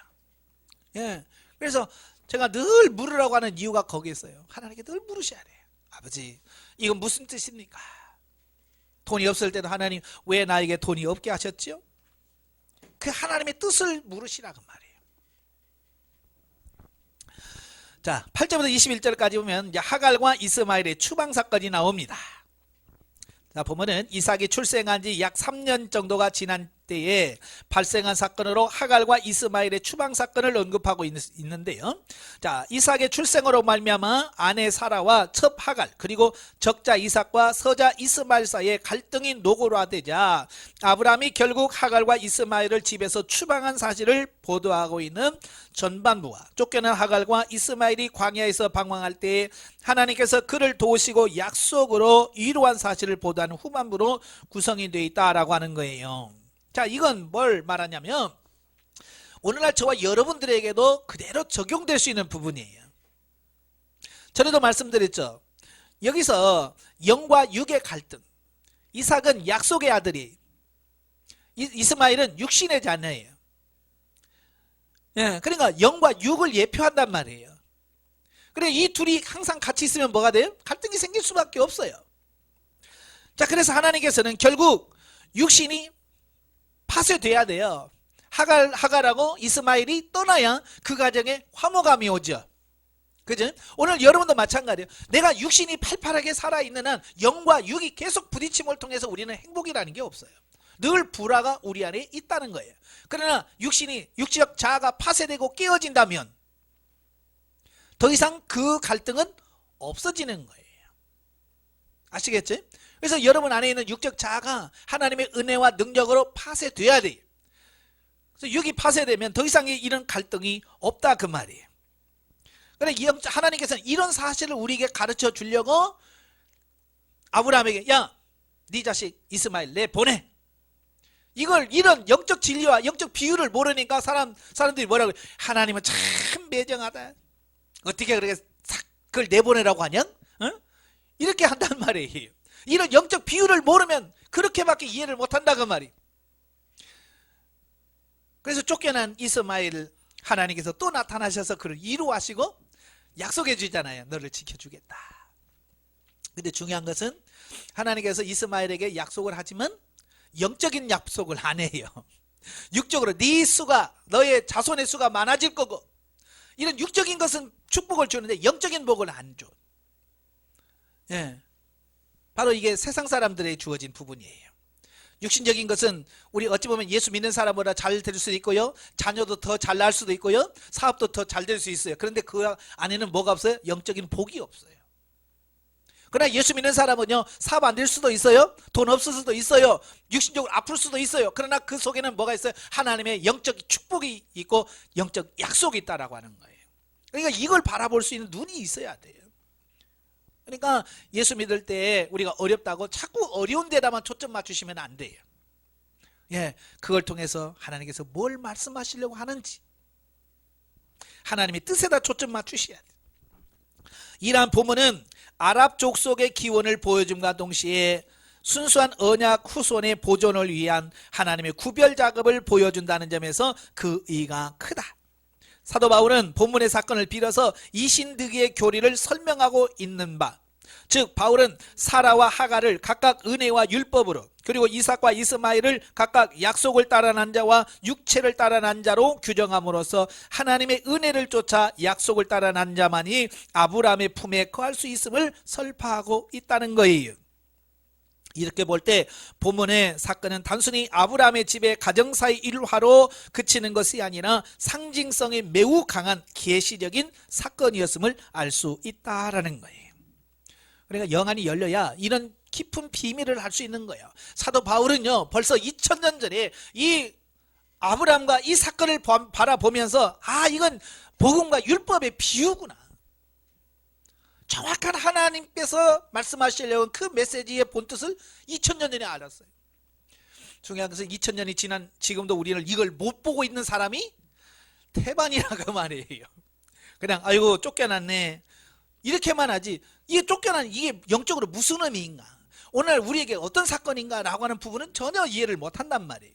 예. 그래서 제가 늘 물으라고 하는 이유가 거기에 있어요. 하나님께 늘 물으셔야 돼요. 아버지, 이건 무슨 뜻입니까? 돈이 없을 때도 하나님 왜 나에게 돈이 없게 하셨지요? 그 하나님의 뜻을 물으시라 그 말이에요. 자, 8절부터 21절까지 보면 이제 하갈과 이스마엘의 추방 사건이 나옵니다. 자, 보면은 이삭이 출생한 지 약 3년 정도가 지난 때에 발생한 사건으로 하갈과 이스마엘의 추방 사건을 언급하고 있는데요. 자, 이삭의 출생으로 말미암아 아내 사라와 첩 하갈 그리고 적자 이삭과 서자 이스마엘 사이에 갈등이 노골화되자 아브라함이 결국 하갈과 이스마엘을 집에서 추방한 사실을 보도하고 있는 전반부와 쫓겨난 하갈과 이스마엘이 광야에서 방황할 때에 하나님께서 그를 도우시고 약속으로 이루한 사실을 보도하는 후반부로 구성이 되어 있다라고 하는 거예요. 자, 이건 뭘 말하냐면 오늘날 저와 여러분들에게도 그대로 적용될 수 있는 부분이에요. 전에도 말씀드렸죠. 여기서 영과 육의 갈등. 이삭은 약속의 아들이, 이스마엘은 육신의 자녀예요. 예, 그러니까 영과 육을 예표한단 말이에요. 그래, 이 둘이 항상 같이 있으면 뭐가 돼요? 갈등이 생길 수밖에 없어요. 자, 그래서 하나님께서는 결국 육신이 파쇄돼야 돼요. 하갈하고 이스마엘이 떠나야 그 가정에 화목함이 오죠. 그죠? 오늘 여러분도 마찬가지예요. 내가 육신이 팔팔하게 살아있는 한 영과 육이 계속 부딪힘을 통해서 우리는 행복이라는 게 없어요. 늘 불화가 우리 안에 있다는 거예요. 그러나 육지적 자아가 파쇄되고 깨어진다면 더 이상 그 갈등은 없어지는 거예요. 아시겠죠? 그래서 여러분 안에 있는 육적 자아가 하나님의 은혜와 능력으로 파쇄돼야 돼요. 그래서 육이 파쇄되면 더 이상 이런 갈등이 없다 그 말이에요. 그러니까 하나님께서는 이런 사실을 우리에게 가르쳐 주려고 아브라함에게 야, 네 자식 이스마엘 내 보내. 이런 영적 진리와 영적 비유를 모르니까 사람들이 뭐라고 해요? 하나님은 참 매정하다. 어떻게 그렇게 싹 그걸 내보내라고 하냐? 어? 이렇게 한단 말이에요. 이런 영적 비유를 모르면 그렇게밖에 이해를 못한다 그 말이에요. 그래서 쫓겨난 이스마엘을 하나님께서 또 나타나셔서 그를 이루하시고 약속해 주잖아요. 너를 지켜주겠다. 근데 중요한 것은 하나님께서 이스마엘에게 약속을 하지만 영적인 약속을 안 해요. 육적으로 네 수가 너의 자손의 수가 많아질 거고 이런 육적인 것은 축복을 주는데 영적인 복을 안 줘. 예, 바로 이게 세상 사람들에게 주어진 부분이에요. 육신적인 것은 우리 어찌 보면 예수 믿는 사람보다 잘 될 수도 있고요, 자녀도 더 잘 낳을 수도 있고요, 사업도 더 잘 될 수 있어요. 그런데 그 안에는 뭐가 없어요? 영적인 복이 없어요. 그러나 예수 믿는 사람은요, 사업 안 될 수도 있어요, 돈 없을 수도 있어요, 육신적으로 아플 수도 있어요. 그러나 그 속에는 뭐가 있어요? 하나님의 영적 축복이 있고 영적 약속이 있다라고 하는 거예요. 그러니까 이걸 바라볼 수 있는 눈이 있어야 돼요. 그러니까 예수 믿을 때 우리가 어렵다고 자꾸 어려운 데다만 초점 맞추시면 안 돼요. 예, 그걸 통해서 하나님께서 뭘 말씀하시려고 하는지 하나님의 뜻에다 초점 맞추셔야 돼요. 이러한 본문은 아랍 족속의 기원을 보여줌과 동시에 순수한 언약 후손의 보존을 위한 하나님의 구별 작업을 보여준다는 점에서 그 의의가 크다. 사도 바울은 본문의 사건을 빌어서 이신득의 교리를 설명하고 있는 바, 즉 바울은 사라와 하가를 각각 은혜와 율법으로, 그리고 이삭과 이스마엘을 각각 약속을 따라 난 자와 육체를 따라 난 자로 규정함으로써 하나님의 은혜를 쫓아 약속을 따라 난 자만이 아브라함의 품에 거할 수 있음을 설파하고 있다는 거예요. 이렇게 볼 때 본문의 사건은 단순히 아브라함의 집의 가정사의 일화로 그치는 것이 아니라 상징성이 매우 강한 계시적인 사건이었음을 알 수 있다라는 거예요. 그러니까 영안이 열려야 이런 깊은 비밀을 알 수 있는 거예요. 사도 바울은요, 벌써 2000년 전에 이 아브라함과 이 사건을 바라보면서 이건 복음과 율법의 비유구나, 정확한 하나님께서 말씀하시려고 그 메시지의 본뜻을 2000년 전에 알았어요. 중요한 것은 2000년이 지난 지금도 우리는 이걸 못 보고 있는 사람이 태반이라고 말이에요. 그냥 아이고 쫓겨났네 이렇게만 하지, 이게 쫓겨난 이게 영적으로 무슨 의미인가, 오늘 우리에게 어떤 사건인가 라고 하는 부분은 전혀 이해를 못한단 말이에요.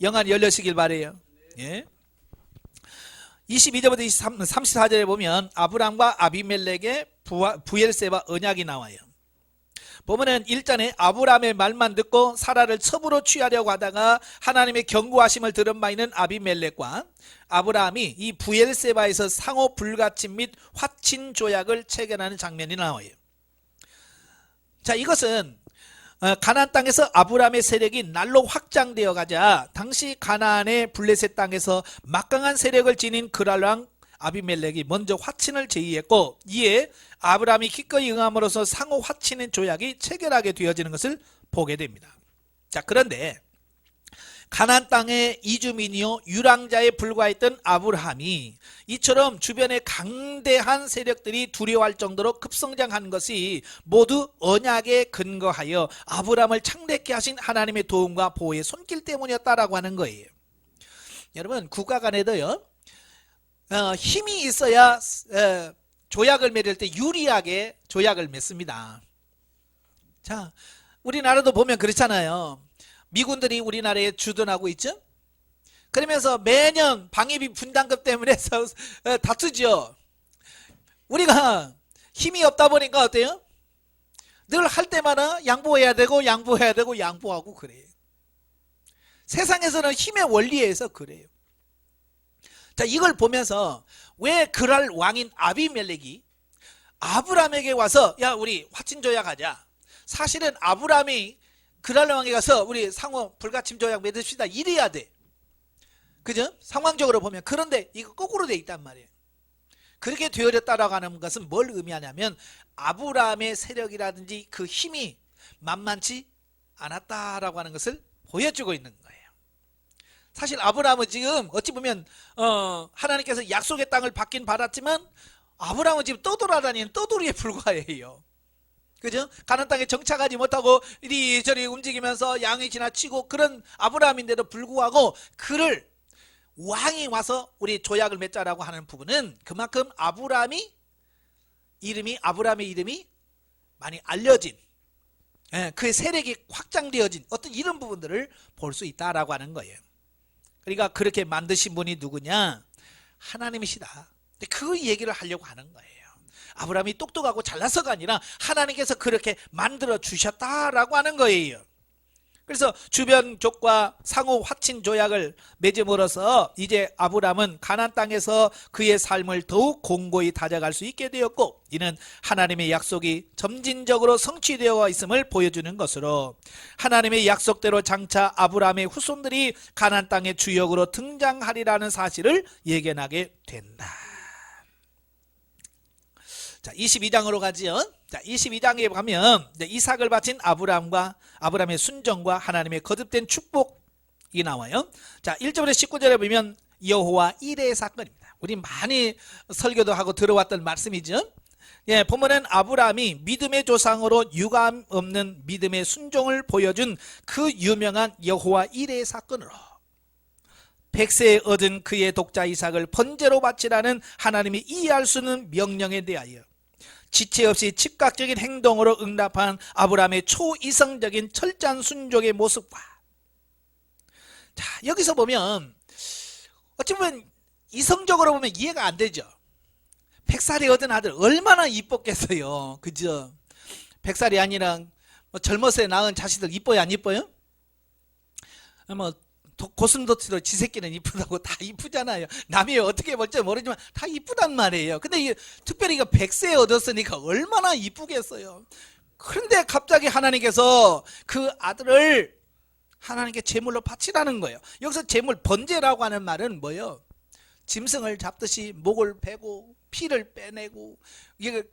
영안이 열려시길 바래요. 예. 22절부터 34절에 보면 아브람과 아비멜렉의 부엘세바 언약이 나와요. 보면은 일전에 아브람의 말만 듣고 사라를 첩으로 취하려고 하다가 하나님의 경고하심을 들은 바 있는 아비멜렉과 아브람이 이 부엘세바에서 상호 불가침 및 화친 조약을 체결하는 장면이 나와요. 자, 이것은 가나안 땅에서 아브람의 세력이 날로 확장되어 가자 당시 가나안의 블레셋 땅에서 막강한 세력을 지닌 그랄 왕 아비멜렉이 먼저 화친을 제의했고, 이에 아브람이 기꺼이 응함으로써 상호 화친의 조약이 체결하게 되어지는 것을 보게 됩니다. 자, 그런데 가나안 땅의 이주민이요 유랑자에 불과했던 아브라함이 이처럼 주변에 강대한 세력들이 두려워할 정도로 급성장한 것이 모두 언약에 근거하여 아브라함을 창대케 하신 하나님의 도움과 보호의 손길 때문이었다라고 하는 거예요. 여러분, 국가 간에도요 힘이 있어야 조약을 맺을 때 유리하게 조약을 맺습니다. 자, 우리나라도 보면 그렇잖아요. 미군들이 우리나라에 주둔하고 있죠. 그러면서 매년 방위비 분담금 때문에 다투죠. 우리가 힘이 없다 보니까 어때요? 늘 할 때마다 양보해야 되고 양보하고 그래요. 세상에서는 힘의 원리에 의해서 그래요. 자, 이걸 보면서 왜 그랄 왕인 아비멜렉이 아브람에게 와서 야, 우리 화친조약하자. 사실은 아브람이 그랄 왕에 가서 우리 상호 불가침 조약 맺읍시다 이래야 돼. 그죠? 상황적으로 보면. 그런데 이거 거꾸로 돼 있단 말이에요. 그렇게 되어졌다라고 하는 것은 뭘 의미하냐면 아브라함의 세력이라든지 그 힘이 만만치 않았다라고 하는 것을 보여주고 있는 거예요. 사실 아브라함은 지금 어찌 보면 하나님께서 약속의 땅을 받긴 받았지만 아브라함은 지금 떠돌아다니는 떠돌이에 불과해요. 그죠? 가나안 땅에 정착하지 못하고 이리저리 움직이면서 양이 지나치고 그런 아브라함인데도 불구하고 그를 왕이 와서 우리 조약을 맺자라고 하는 부분은 그만큼 아브라함의 이름이 많이 알려진, 그의 세력이 확장되어진 어떤 이런 부분들을 볼 수 있다라고 하는 거예요. 그러니까 그렇게 만드신 분이 누구냐? 하나님이시다. 그 얘기를 하려고 하는 거예요. 아브라함이 똑똑하고 잘나서가 아니라 하나님께서 그렇게 만들어 주셨다라고 하는 거예요. 그래서 주변족과 상호 확친 조약을 맺음으로써 이제 아브라함은 가나안 땅에서 그의 삶을 더욱 공고히 다져갈 수 있게 되었고, 이는 하나님의 약속이 점진적으로 성취되어 있음을 보여주는 것으로 하나님의 약속대로 장차 아브라함의 후손들이 가나안 땅의 주역으로 등장하리라는 사실을 예견하게 된다. 자, 22장으로 가지요. 자, 22장에 가면 이삭을 바친 아브라함의 순종과 하나님의 거듭된 축복이 나와요. 자, 1절부터 19절에 보면 여호와 이레의 사건입니다. 우리 많이 설교도 하고 들어왔던 말씀이죠. 예, 보면은 아브라함이 믿음의 조상으로 유감 없는 믿음의 순종을 보여준 그 유명한 여호와 이레의 사건으로 100세에 얻은 그의 독자 이삭을 번제로 바치라는 하나님이 이해할 수 없는 명령에 대하여 지체 없이 즉각적인 행동으로 응답한 아브라함의 초이성적인 철저한 순종의 모습과, 자, 여기서 보면 어찌 보면 이성적으로 보면 이해가 안 되죠. 100살에 얻은 아들 얼마나 이뻤겠어요. 그죠? 100살이 아니라 뭐 젊었을 때 낳은 자식들 이뻐요, 안 이뻐요? 뭐 고슴도치도 지 새끼는 이쁘다고 다 이쁘잖아요. 남이 어떻게 볼지 모르지만 다 이쁘단 말이에요. 근데 특별히 이거 100세에 얻었으니까 얼마나 이쁘겠어요. 그런데 갑자기 하나님께서 그 아들을 하나님께 제물로 바치라는 거예요. 여기서 제물 번제라고 하는 말은 뭐예요? 짐승을 잡듯이 목을 베고 피를 빼내고 이게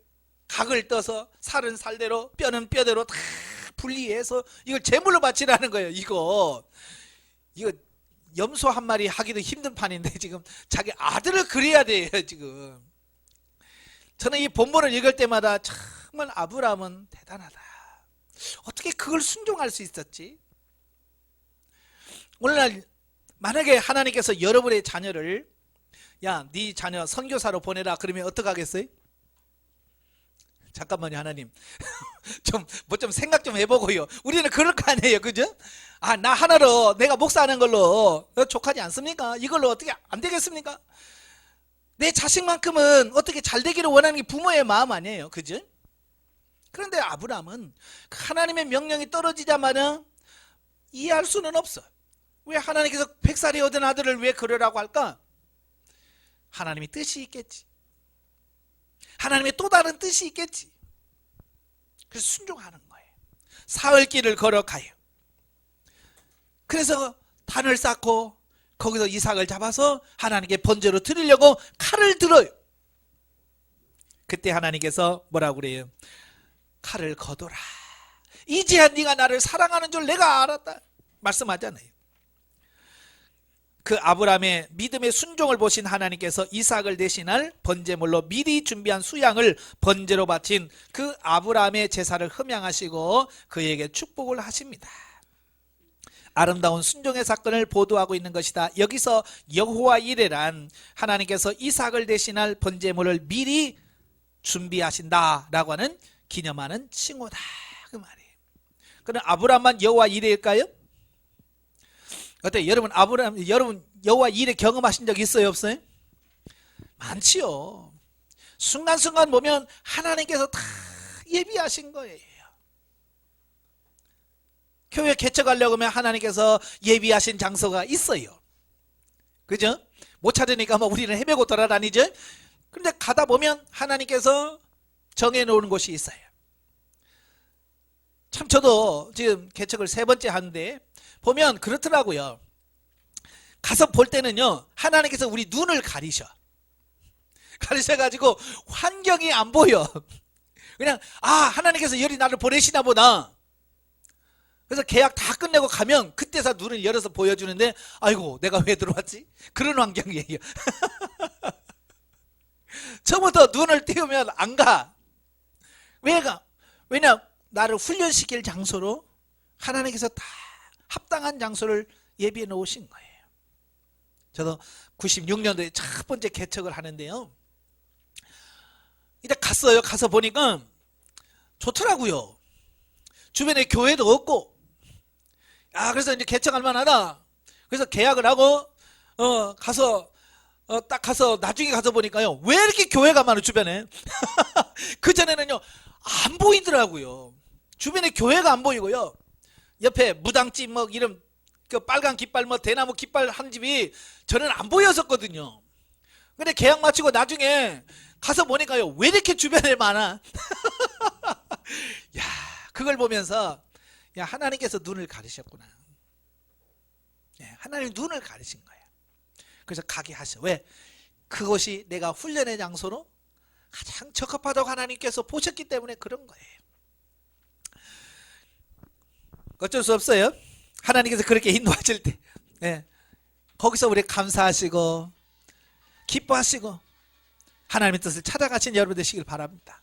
각을 떠서 살은 살대로 뼈는 뼈대로 다 분리해서 이걸 제물로 바치라는 거예요. 이거 염소 한 마리 하기도 힘든 판인데 지금 자기 아들을 그려야 돼요. 지금 저는 이 본문을 읽을 때마다 정말 아브라함은 대단하다. 어떻게 그걸 순종할 수 있었지? 오늘날 만약에 하나님께서 여러분의 자녀를 야, 네 자녀 선교사로 보내라 그러면 어떡하겠어요? 잠깐만요, 하나님. 좀 생각 좀 해보고요. 우리는 그럴 거 아니에요, 그죠? 아, 나 하나로 내가 목사하는 걸로 족하지 않습니까? 이걸로 어떻게 안 되겠습니까? 내 자식만큼은 어떻게 잘 되기를 원하는 게 부모의 마음 아니에요, 그죠? 그런데 아브라함은 하나님의 명령이 떨어지자마자 이해할 수는 없어. 왜 하나님께서 100살이 얻은 아들을 왜 그러라고 할까? 하나님의 뜻이 있겠지. 하나님의 또 다른 뜻이 있겠지. 그래서 순종하는 거예요. 사흘길을 걸어가요. 그래서 단을 쌓고 거기서 이삭을 잡아서 하나님께 번제로 드리려고 칼을 들어요. 그때 하나님께서 뭐라고 그래요? 칼을 거둬라. 이제야 네가 나를 사랑하는 줄 내가 알았다 말씀하잖아요. 그 아브라함의 믿음의 순종을 보신 하나님께서 이삭을 대신할 번제물로 미리 준비한 수양을 번제로 바친 그 아브라함의 제사를 흠양하시고 그에게 축복을 하십니다. 아름다운 순종의 사건을 보도하고 있는 것이다. 여기서 여호와 이레란 하나님께서 이삭을 대신할 번제물을 미리 준비하신다라고 하는 기념하는 칭호다 그 말이에요. 그럼 아브라함만 여호와 이레일까요? 어때요? 여러분 여호와 이레 경험하신 적 있어요, 없어요? 많지요. 순간순간 보면 하나님께서 다 예비하신 거예요. 교회 개척하려고 하면 하나님께서 예비하신 장소가 있어요. 그죠? 못 찾으니까 뭐 우리는 헤매고 돌아다니죠? 그런데 가다 보면 하나님께서 정해놓은 곳이 있어요. 참 저도 지금 개척을 3번째 하는데 보면 그렇더라고요. 가서 볼 때는요, 하나님께서 우리 눈을 가리셔. 가르쳐가지고 환경이 안 보여. 그냥 하나님께서 열이 나를 보내시나 보다. 그래서 계약 다 끝내고 가면 그때서 눈을 열어서 보여주는데 아이고 내가 왜 들어왔지? 그런 환경이에요. 처음부터 눈을 띄우면 안 가. 왜 가? 왜냐 나를 훈련시킬 장소로 하나님께서 다 합당한 장소를 예비해 놓으신 거예요. 저도 96년도에 첫 번째 개척을 하는데요. 이제 갔어요. 가서 보니까 좋더라고요. 주변에 교회도 없고. 그래서 이제 개척할 만하다. 그래서 계약을 하고 딱 가서 나중에 가서 보니까요. 왜 이렇게 교회가 많아 주변에. 그전에는요. 안 보이더라고요. 주변에 교회가 안 보이고요. 옆에 무당집 뭐 이런 그 빨간 깃발 뭐 대나무 깃발 한 집이 저는 안 보였었거든요. 근데 계약 마치고 나중에 가서 보니까요. 왜 이렇게 주변에 많아? 야, 그걸 보면서 야, 하나님께서 눈을 가리셨구나. 하나님 눈을 가리신 거예요. 그래서 가게 하셔. 왜? 그것이 내가 훈련의 장소로 가장 적합하다고 하나님께서 보셨기 때문에 그런 거예요. 어쩔 수 없어요. 하나님께서 그렇게 인도하실 때 거기서 우리 감사하시고 기뻐하시고 하나님의 뜻을 찾아가신 여러분 되시길 바랍니다.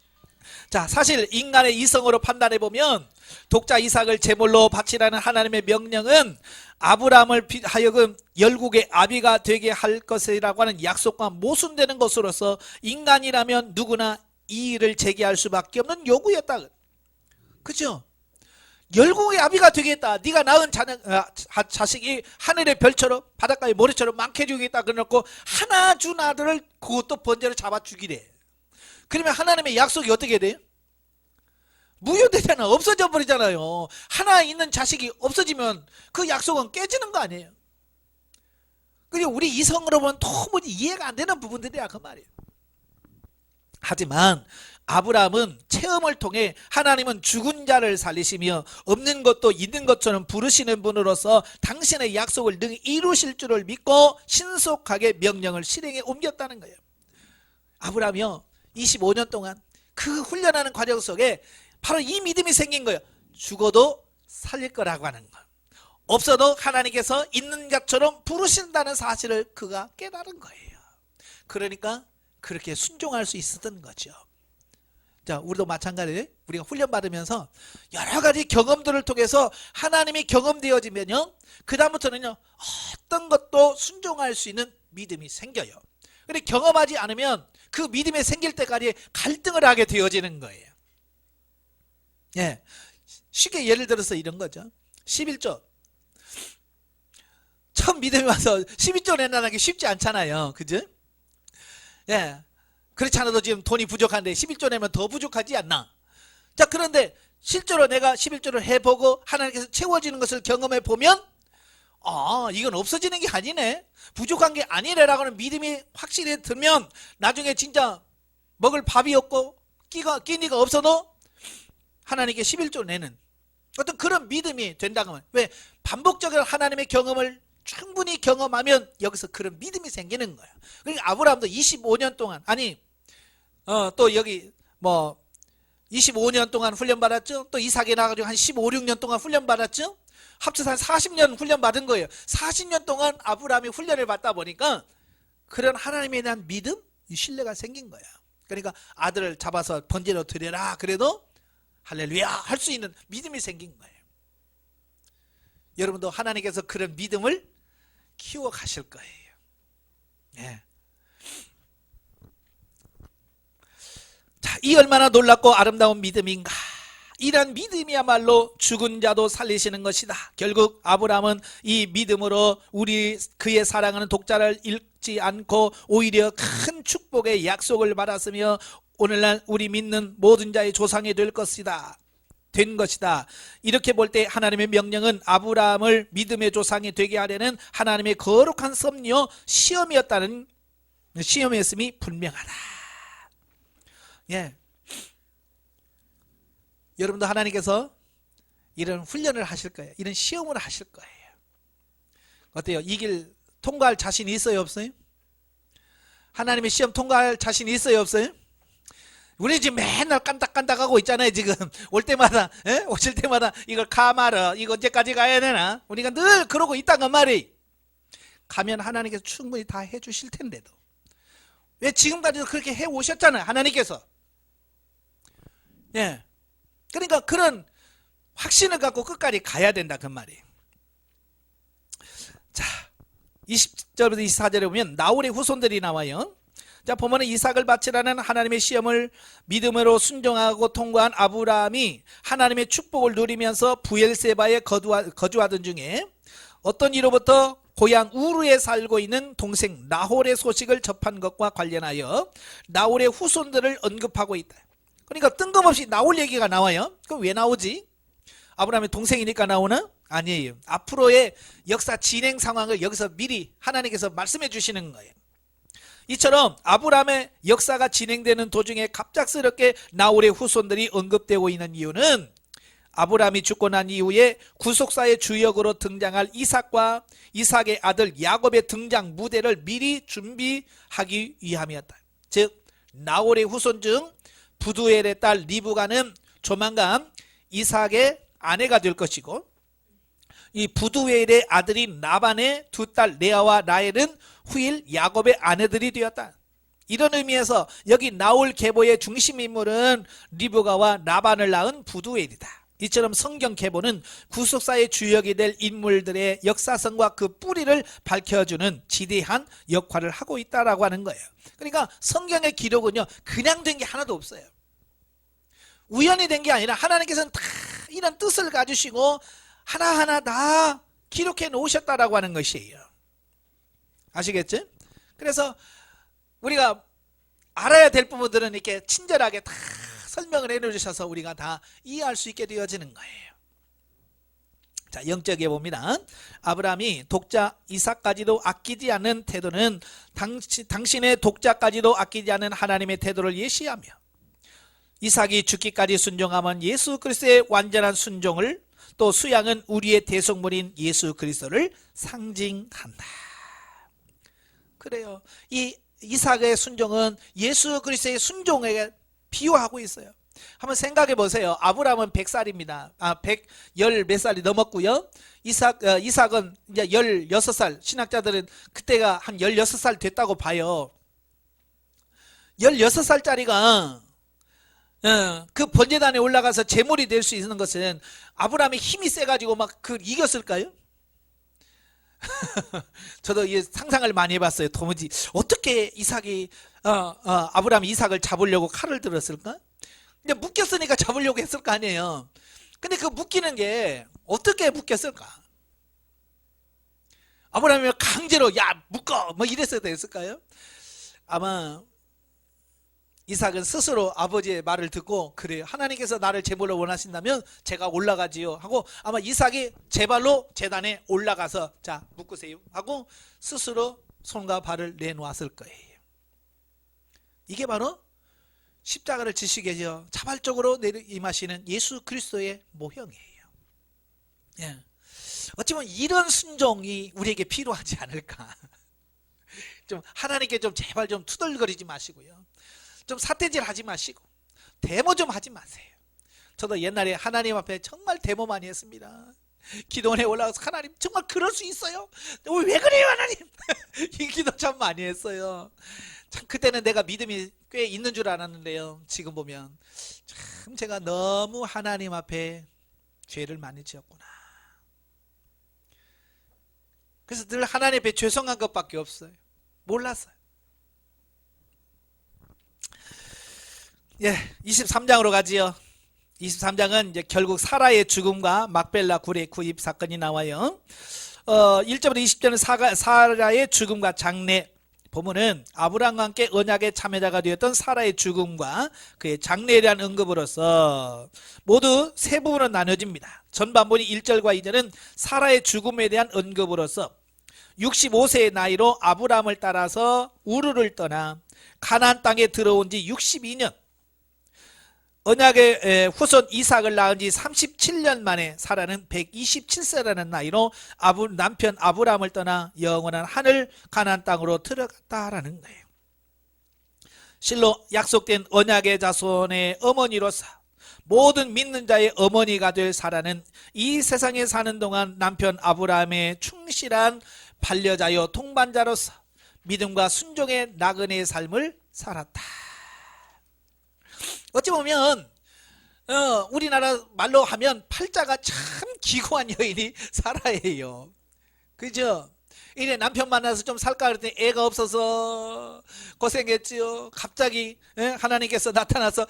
자, 사실 인간의 이성으로 판단해 보면 독자 이삭을 제물로 바치라는 하나님의 명령은 아브라함을 하여금 열국의 아비가 되게 할 것이라고 하는 약속과 모순되는 것으로서 인간이라면 누구나 이 일을 제기할 수밖에 없는 요구였다. 그죠? 열국의 아비가 되겠다. 네가 낳은 자식이 하늘의 별처럼 바닷가의 모래처럼 많게 주겠다. 그래놓고 하나 준 아들을 그것도 번제로 잡아 죽이래. 그러면 하나님의 약속이 어떻게 돼요? 무효되잖아. 없어져 버리잖아요. 하나 있는 자식이 없어지면 그 약속은 깨지는 거 아니에요. 그리고 우리 이성으로 보면 도무지 이해가 안 되는 부분들이야 그 말이에요. 하지만 아브라함은 체험을 통해 하나님은 죽은 자를 살리시며 없는 것도 있는 것처럼 부르시는 분으로서 당신의 약속을 능히 이루실 줄을 믿고 신속하게 명령을 실행에 옮겼다는 거예요. 아브라함이요 25년 동안 그 훈련하는 과정 속에 바로 이 믿음이 생긴 거예요. 죽어도 살릴 거라고 하는 것, 없어도 하나님께서 있는 것처럼 부르신다는 사실을 그가 깨달은 거예요. 그러니까 그렇게 순종할 수 있었던 거죠. 자, 우리도 마찬가지로 우리가 훈련받으면서 여러 가지 경험들을 통해서 하나님이 경험되어지면요, 그 다음부터는요 어떤 것도 순종할 수 있는 믿음이 생겨요. 근데 경험하지 않으면 그 믿음이 생길 때까지 갈등을 하게 되어지는 거예요. 쉽게 예를 들어서 이런 거죠. 11조 처음 믿음이 와서 12조 내라는 게 쉽지 않잖아요. 그죠? 그렇지 않아도 지금 돈이 부족한데 11조 내면 더 부족하지 않나? 자, 그런데 실제로 내가 11조를 해보고 하나님께서 채워지는 것을 경험해 보면 이건 없어지는 게 아니네, 부족한 게 아니래라고 하는 믿음이 확실히 들면 나중에 진짜 먹을 밥이 없고 끼니가 없어도 하나님께 11조 내는 어떤 그런 믿음이 된다고 하면, 왜? 반복적인 하나님의 경험을 충분히 경험하면 여기서 그런 믿음이 생기는 거예요. 그러니까 아브라함도 25년 동안, 또 여기 25년 동안 훈련받았죠. 또 이삭이 나가지고 한 15, 16년 동안 훈련받았죠. 합쳐서 한 40년 훈련받은 거예요. 40년 동안 아브라함이 훈련을 받다 보니까 그런 하나님에 대한 믿음, 신뢰가 생긴 거야. 그러니까 아들을 잡아서 번제로 드려라 그래도 할렐루야 할 수 있는 믿음이 생긴 거예요. 여러분도 하나님께서 그런 믿음을 키워 가실 거예요. 자, 이 얼마나 놀랍고 아름다운 믿음인가. 이런 믿음이야말로 죽은 자도 살리시는 것이다. 결국 아브라함은 이 믿음으로 그의 사랑하는 독자를 잃지 않고 오히려 큰 축복의 약속을 받았으며 오늘날 우리 믿는 모든 자의 조상이 된 것이다. 이렇게 볼 때 하나님의 명령은 아브라함을 믿음의 조상이 되게 하려는 하나님의 거룩한 섭리요 시험이었음이 분명하다. 여러분도 하나님께서 이런 훈련을 하실 거예요. 이런 시험을 하실 거예요. 어때요? 이 길 통과할 자신이 있어요, 없어요? 하나님의 시험 통과할 자신이 있어요, 없어요? 우리 지금 맨날 깐딱깐딱하고 있잖아요. 지금 올 때마다, 오실 때마다 이걸 가마라, 이거 언제까지 가야 되나? 우리가 늘 그러고 있다는 말이. 가면 하나님께서 충분히 다 해주실 텐데도 왜 지금까지도 그렇게 해오셨잖아요, 하나님께서. 예, 그러니까 그런 확신을 갖고 끝까지 가야 된다, 그 말이에요. 자, 20절부터 24절에 보면 나홀의 후손들이 나와요. 자, 보면은 이삭을 바치라는 하나님의 시험을 믿음으로 순종하고 통과한 아브라함이 하나님의 축복을 누리면서 부엘세바에 거주하던 중에 어떤 이로부터 고향 우르에 살고 있는 동생 나홀의 소식을 접한 것과 관련하여 나홀의 후손들을 언급하고 있다. 그러니까 뜬금없이 나홀 얘기가 나와요. 그럼 왜 나오지? 아브라함의 동생이니까 나오나? 아니에요. 앞으로의 역사 진행 상황을 여기서 미리 하나님께서 말씀해 주시는 거예요. 이처럼 아브라함의 역사가 진행되는 도중에 갑작스럽게 나홀의 후손들이 언급되고 있는 이유는 아브라함이 죽고 난 이후에 구속사의 주역으로 등장할 이삭과 이삭의 아들 야곱의 등장 무대를 미리 준비하기 위함이었다. 즉 나홀의 후손 중 부두엘의 딸 리브가는 조만간 이삭의 아내가 될 것이고, 이 부두엘의 아들인 라반의 두 딸 레아와 라헬은 후일 야곱의 아내들이 되었다. 이런 의미에서 여기 나홀 계보의 중심 인물은 리브가와 라반을 낳은 부두엘이다. 이처럼 성경 계보는 구속사의 주역이 될 인물들의 역사성과 그 뿌리를 밝혀주는 지대한 역할을 하고 있다라고 하는 거예요. 그러니까 성경의 기록은요, 그냥 된 게 하나도 없어요. 우연히 된 게 아니라 하나님께서는 다 이런 뜻을 가지시고 하나하나 다 기록해 놓으셨다라고 하는 것이에요. 아시겠죠? 그래서 우리가 알아야 될 부분들은 이렇게 친절하게 다 설명을 해놓으셔서 우리가 다 이해할 수 있게 되어지는 거예요. 자, 영적에 봅니다. 아브라함이 독자 이삭까지도 아끼지 않는 태도는 당신의 독자까지도 아끼지 않는 하나님의 태도를 예시하며, 이삭이 죽기까지 순종하면 예수 그리스도의 완전한 순종을, 또 수양은 우리의 대속물인 예수 그리스도를 상징한다. 그래요. 이 이삭의 순종은 예수 그리스도의 순종에 비유하고 있어요. 한번 생각해 보세요. 아브라함은 100살입니다. 100 몇 살이 넘었고요. 이삭은 이제 16살, 신학자들은 그때가 한 16살 됐다고 봐요. 16살짜리가 그 번제단에 올라가서 제물이 될 수 있는 것은 아브라함의 힘이 세가지고 막 그 이겼을까요? 저도 이 상상을 많이 해봤어요. 도무지 어떻게 이삭이 아브라함이 이삭을 잡으려고 칼을 들었을까? 근데 묶였으니까 잡으려고 했을 거 아니에요. 근데 그 묶이는 게 어떻게 묶였을까? 아브라함이 강제로 야 묶어 뭐 이랬어야 됐을까요? 아마 이삭은 스스로 아버지의 말을 듣고, 그래요, 하나님께서 나를 제물로 원하신다면 제가 올라가지요 하고, 아마 이삭이 제 발로 제단에 올라가서 자 묶으세요 하고 스스로 손과 발을 내놓았을 거예요. 이게 바로 십자가를 지시기 위해서 자발적으로 임하시는 예수 그리스도의 모형이에요. 예. 어찌 보면 이런 순종이 우리에게 필요하지 않을까. 좀 하나님께 좀 제발 좀 투덜거리지 마시고요, 좀 사태질 하지 마시고 데모 좀 하지 마세요. 저도 옛날에 하나님 앞에 정말 데모 많이 했습니다. 기도원에 올라가서 하나님 정말 그럴 수 있어요? 왜 그래요 하나님? 이 기도 참 많이 했어요. 참 그때는 내가 믿음이 꽤 있는 줄 알았는데요, 지금 보면 참 제가 너무 하나님 앞에 죄를 많이 지었구나. 그래서 늘 하나님 앞에 죄송한 것밖에 없어요. 몰랐어요. 예, 23장으로 가지요. 23장은 이제 결국 사라의 죽음과 막벨라 굴의 구입 사건이 나와요. 1절부터 20절은 사라의 죽음과 장례. 보면은 아브라함과 함께 언약의 참여자가 되었던 사라의 죽음과 그의 장례에 대한 언급으로서 모두 세 부분으로 나눠집니다. 전반부인 1절과 2절은 사라의 죽음에 대한 언급으로서 65세의 나이로 아브라함을 따라서 우르를 떠나 가나안 땅에 들어온 지 62년, 언약의 후손 이삭을 낳은 지 37년 만에 사라는 127세라는 나이로 남편 아브라함을 떠나 영원한 하늘 가나안 땅으로 들어갔다라는 거예요. 실로 약속된 언약의 자손의 어머니로서 모든 믿는 자의 어머니가 될 사라는 이 세상에 사는 동안 남편 아브라함의 충실한 반려자요 동반자로서 믿음과 순종의 나그네의 삶을 살았다. 어찌 보면 우리나라 말로 하면 팔자가 참 기구한 여인이 사라예요. 그죠? 이래 남편 만나서 좀 살까 그랬더니 애가 없어서 고생했지요. 갑자기 하나님께서 나타나서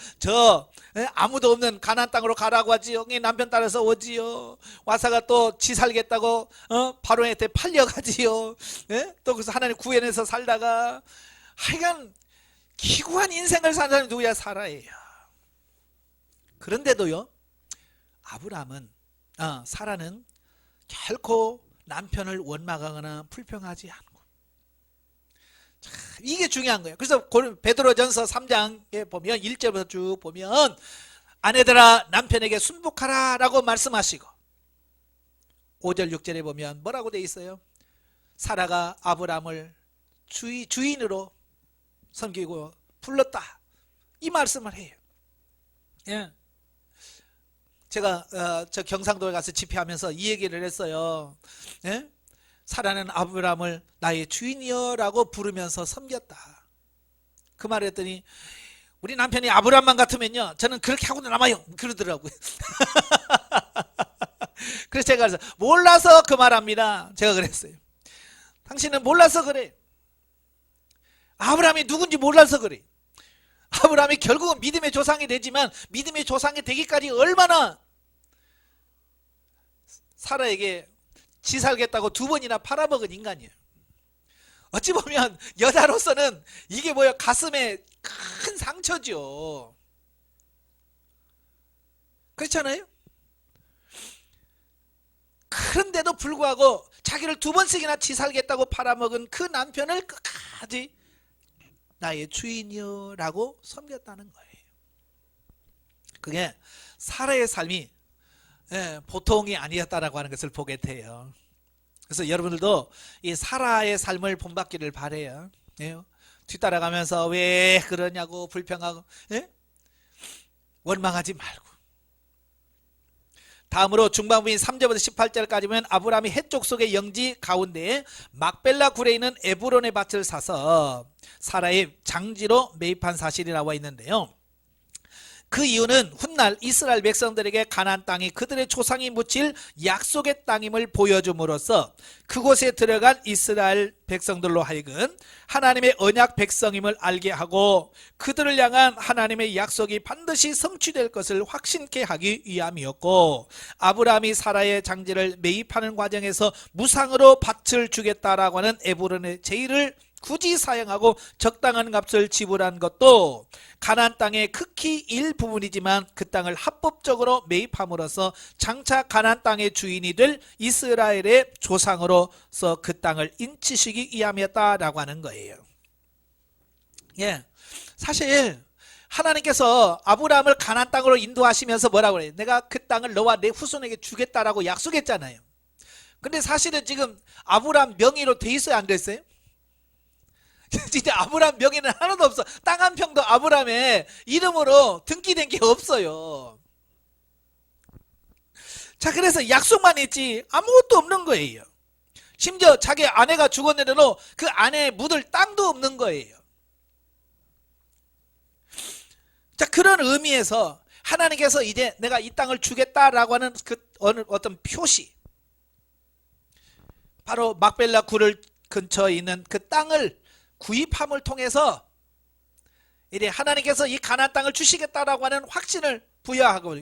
아무도 없는 가나안 땅으로 가라고 하지요. 남편 따라서 오지요. 와사가 또 지 살겠다고 바로한테 팔려가지요. 또 그래서 하나님 구해내서 살다가 하여간 기구한 인생을 사는 사람이 누구야? 사라예요. 그런데도요, 아브라함은 사라는 결코 남편을 원망하거나 불평하지 않고, 이게 중요한 거예요. 그래서 베드로전서 3장에 보면 1절부터 쭉 보면 아내들아 남편에게 순복하라 라고 말씀하시고, 5절 6절에 보면 뭐라고 돼 있어요? 사라가 아브라함을 주인으로 섬기고 불렀다, 이 말씀을 해요. 예. 제가 저 경상도에 가서 집회하면서 이 얘기를 했어요. 예? 사라는 아브라함을 나의 주인이여 라고 부르면서 섬겼다. 그 말을 했더니 우리 남편이 아브라함만 같으면요 저는 그렇게 하고 남아요 그러더라고요. 그래서 제가 그래서 몰라서 그 말합니다. 제가 그랬어요. 당신은 몰라서 그래. 아브라함이 누군지 몰라서 그래. 아브라함이 결국은 믿음의 조상이 되지만 믿음의 조상이 되기까지 얼마나 사라에게 지 살겠다고 2번이나 팔아먹은 인간이에요. 어찌 보면 여자로서는 이게 뭐야, 가슴에 큰 상처죠. 그렇잖아요? 그런데도 불구하고 자기를 2번씩이나 지 살겠다고 팔아먹은 그 남편을 끝까지 나의 주인이여 라고 섬겼다는 거예요. 그게 사라의 삶이 보통이 아니었다라고 하는 것을 보게 돼요. 그래서 여러분들도 이 사라의 삶을 본받기를 바래요. 뒤따라가면서 왜 그러냐고 불평하고 원망하지 말고. 다음으로 중반부인 3절부터 18절까지 보면 아브라함이 해쪽 속의 영지 가운데에 막벨라 굴에 있는 에브론의 밭을 사서 사라의 장지로 매입한 사실이 나와 있는데요. 그 이유는 훗날 이스라엘 백성들에게 가나안 땅이 그들의 조상이 묻힐 약속의 땅임을 보여줌으로써 그곳에 들어간 이스라엘 백성들로 하여금 하나님의 언약 백성임을 알게 하고 그들을 향한 하나님의 약속이 반드시 성취될 것을 확신케 하기 위함이었고, 아브라함이 사라의 장지를 매입하는 과정에서 무상으로 밭을 주겠다라고 하는 에브론의 제의를 굳이 사용하고 적당한 값을 지불한 것도 가나안 땅의 극히 일부분이지만 그 땅을 합법적으로 매입함으로써 장차 가나안 땅의 주인이 될 이스라엘의 조상으로서 그 땅을 인치시기 위함이었다라고 하는 거예요. 예, 사실 하나님께서 아브라함을 가나안 땅으로 인도하시면서 뭐라고 그래요? 내가 그 땅을 너와 내 후손에게 주겠다라고 약속했잖아요. 근데 사실은 지금 아브라함 명의로 돼 있어요, 안 됐어요? 진짜 아브라함 명의는 하나도 없어. 땅 한 평도 아브라함의 이름으로 등기된 게 없어요. 자, 그래서 약속만 있지 아무것도 없는 거예요. 심지어 자기 아내가 죽었는데도 그 아내의 묻을 땅도 없는 거예요. 자, 그런 의미에서 하나님께서 이제 내가 이 땅을 주겠다라고 하는 그 어떤 표시, 바로 막벨라 굴을 근처에 있는 그 땅을 구입함을 통해서 이제 하나님께서 이 가나안 땅을 주시겠다라고 하는 확신을 부여하고,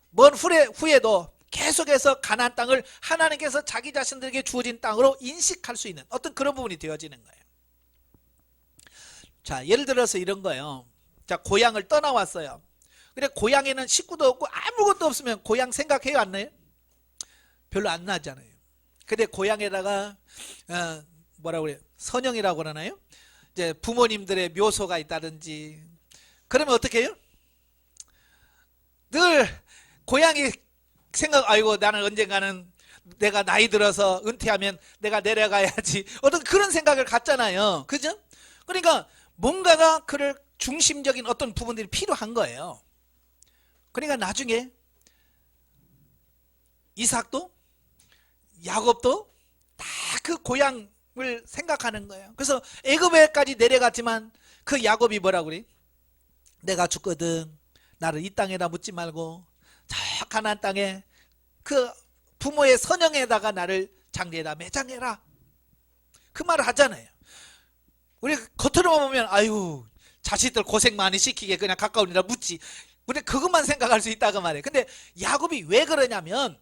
먼 후에도 계속해서 가나안 땅을 하나님께서 자기 자신들에게 주어진 땅으로 인식할 수 있는 어떤 그런 부분이 되어지는 거예요. 자, 예를 들어서 이런 거예요. 자, 고향을 떠나왔어요. 근데 고향에는 식구도 없고 아무것도 없으면 고향 생각해요, 안 나요? 별로 안 나잖아요. 근데 고향에다가 뭐라고 그래요? 선영이라고 그러나요? 이제 부모님들의 묘소가 있다든지 그러면 어떻게 해요? 늘 고향이 아이고 나는 언젠가는 내가 나이 들어서 은퇴하면 내가 내려가야지, 어떤 그런 생각을 갖잖아요. 그죠? 그러니까 뭔가가 그를 중심적인 어떤 부분들이 필요한 거예요. 그러니까 나중에 이삭도 야곱도 다 그 고향을 생각하는 거예요. 그래서 애굽에까지 내려갔지만 그 야곱이 뭐라고 그래? 내가 죽거든 나를 이 땅에다 묻지 말고 저 가나안 땅에 그 부모의 선영에다가 나를 장례에다 매장해라. 그 말을 하잖아요. 우리 겉으로만 보면 아유 자식들 고생 많이 시키게 그냥 가까운 데다 묻지. 우리 그것만 생각할 수 있다고 말해요. 근데 야곱이 왜 그러냐면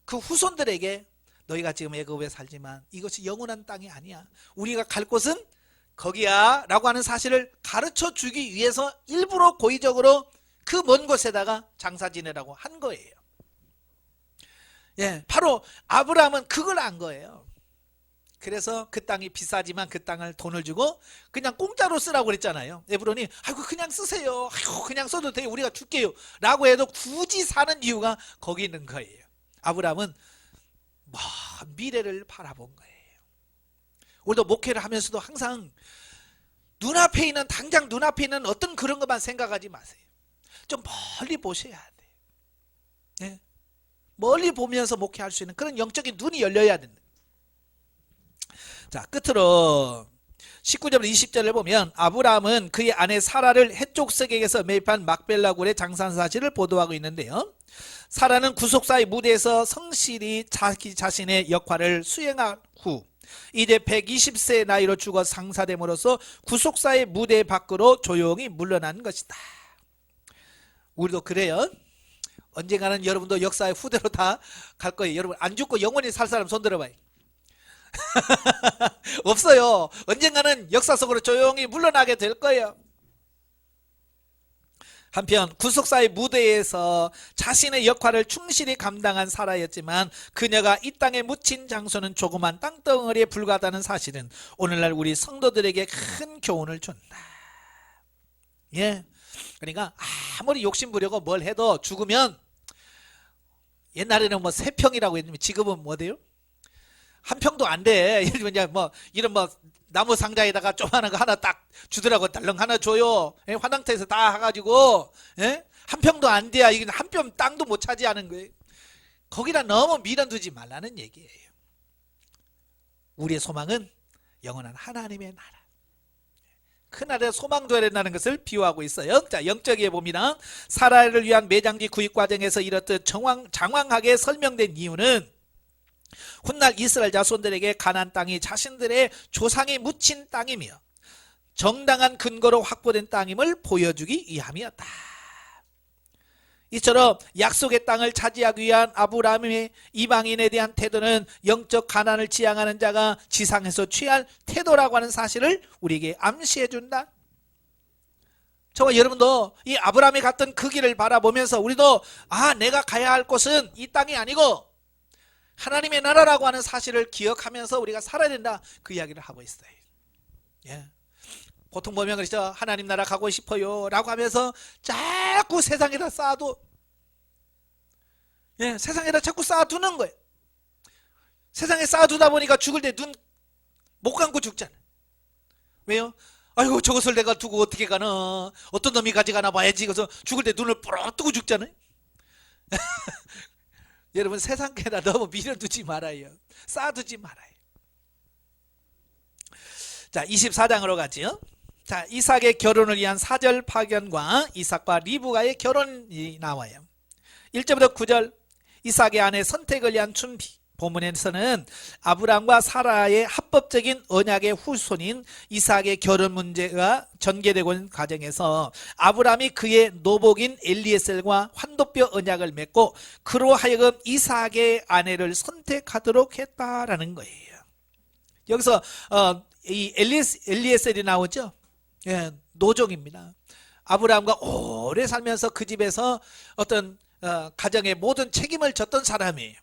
그 후손들에게 너희가 지금 애굽에 살지만 이것이 영원한 땅이 아니야. 우리가 갈 곳은 거기야 라고 하는 사실을 가르쳐 주기 위해서 일부러 고의적으로 그 먼 곳에다가 장사 지내라고 한 거예요. 예, 바로 아브라함은 그걸 안 거예요. 그래서 그 땅이 비싸지만 그 땅을 돈을 주고 그냥 공짜로 쓰라고 그랬잖아요. 에브론이 아이고 그냥 쓰세요. 아이고 그냥 써도 돼요. 우리가 줄게요. 라고 해도 굳이 사는 이유가 거기 있는 거예요. 아브라함은 먼 미래를 바라본 거예요. 우리도 목회를 하면서도 항상 눈앞에 있는 당장 눈앞에 있는 어떤 그런 것만 생각하지 마세요. 좀 멀리 보셔야 돼요. 네? 멀리 보면서 목회할 수 있는 그런 영적인 눈이 열려야 된다. 자, 끝으로 19절부터 20절을 보면 아브라함은 그의 아내 사라를 해쪽 석에게서 매입한 막벨라 굴에 장사한 사실을 보도하고 있는데요. 사라는 구속사의 무대에서 성실히 자기 자신의 역할을 수행한 후 이제 120세의 나이로 죽어 상사됨으로써 구속사의 무대 밖으로 조용히 물러난 것이다. 우리도 그래요. 언젠가는 여러분도 역사의 후대로 다 갈 거예요. 여러분 안 죽고 영원히 살 사람 손 들어봐요. 없어요. 언젠가는 역사 속으로 조용히 물러나게 될 거예요. 한편 구속사의 무대에서 자신의 역할을 충실히 감당한 사라였지만 그녀가 이 땅에 묻힌 장소는 조그만 땅덩어리에 불과하다는 사실은 오늘날 우리 성도들에게 큰 교훈을 준다. 예, 그러니까 아무리 욕심부리고 뭘 해도 죽으면 옛날에는 뭐 3평이라고 했는데 지금은 뭐 돼요? 1평도 안 돼. 예를 들면 이제 뭐 이런 뭐 나무 상자에다가 조그마한 거 하나 딱 주더라고. 달렁 하나 줘요. 예? 화장터에서 다 해가지고 예? 1평도 안 돼야 이게 한 뼘 땅도 못 차지하는 거예요. 거기다 너무 밀어두지 말라는 얘기예요. 우리의 소망은 영원한 하나님의 나라. 그 나라에 소망 둬야 된다는 것을 비유하고 있어요. 자, 영적에 봅니다. 사라를 위한 매장지 구입 과정에서 이렇듯 장황하게 설명된 이유는 훗날 이스라엘 자손들에게 가나안 땅이 자신들의 조상이 묻힌 땅이며 정당한 근거로 확보된 땅임을 보여주기 위함이었다. 이처럼 약속의 땅을 차지하기 위한 아브라함의 이방인에 대한 태도는 영적 가난을 지향하는 자가 지상에서 취할 태도라고 하는 사실을 우리에게 암시해 준다. 저와 여러분도 이 아브라함이 갔던 그 길을 바라보면서 우리도 내가 가야 할 곳은 이 땅이 아니고 하나님의 나라라고 하는 사실을 기억하면서 우리가 살아야 된다. 그 이야기를 하고 있어요. 예. 보통 보면 그렇죠. 하나님 나라 가고 싶어요 라고 하면서 자꾸 세상에다 쌓아도 세상에다 자꾸 쌓아두는 거예요. 세상에 쌓아두다 보니까 죽을 때 눈 못 감고 죽잖아요. 왜요? 아이고 저것을 내가 두고 어떻게 가나, 어떤 놈이 가져가나 봐야지. 그래서 죽을 때 눈을 뿌러 뜨고 죽잖아요. 여러분 세상에다 너무 밀어두지 말아요. 쌓아두지 말아요. 자, 24장으로 가죠. 자, 이삭의 결혼을 위한 사절 파견과 이삭과 리브가의 결혼이 나와요. 1절부터 9절 이삭의 아내 선택을 위한 준비. 본문에서는 아브라함과 사라의 합법적인 언약의 후손인 이삭의 결혼 문제가 전개되고 있는 과정에서 아브라함이 그의 노복인 엘리에셀과 환도뼈 언약을 맺고 그로 하여금 이삭의 아내를 선택하도록 했다라는 거예요. 여기서 이 엘리에셀이 나오죠. 예, 노종입니다. 아브라함과 오래 살면서 그 집에서 어떤 가정의 모든 책임을 졌던 사람이에요.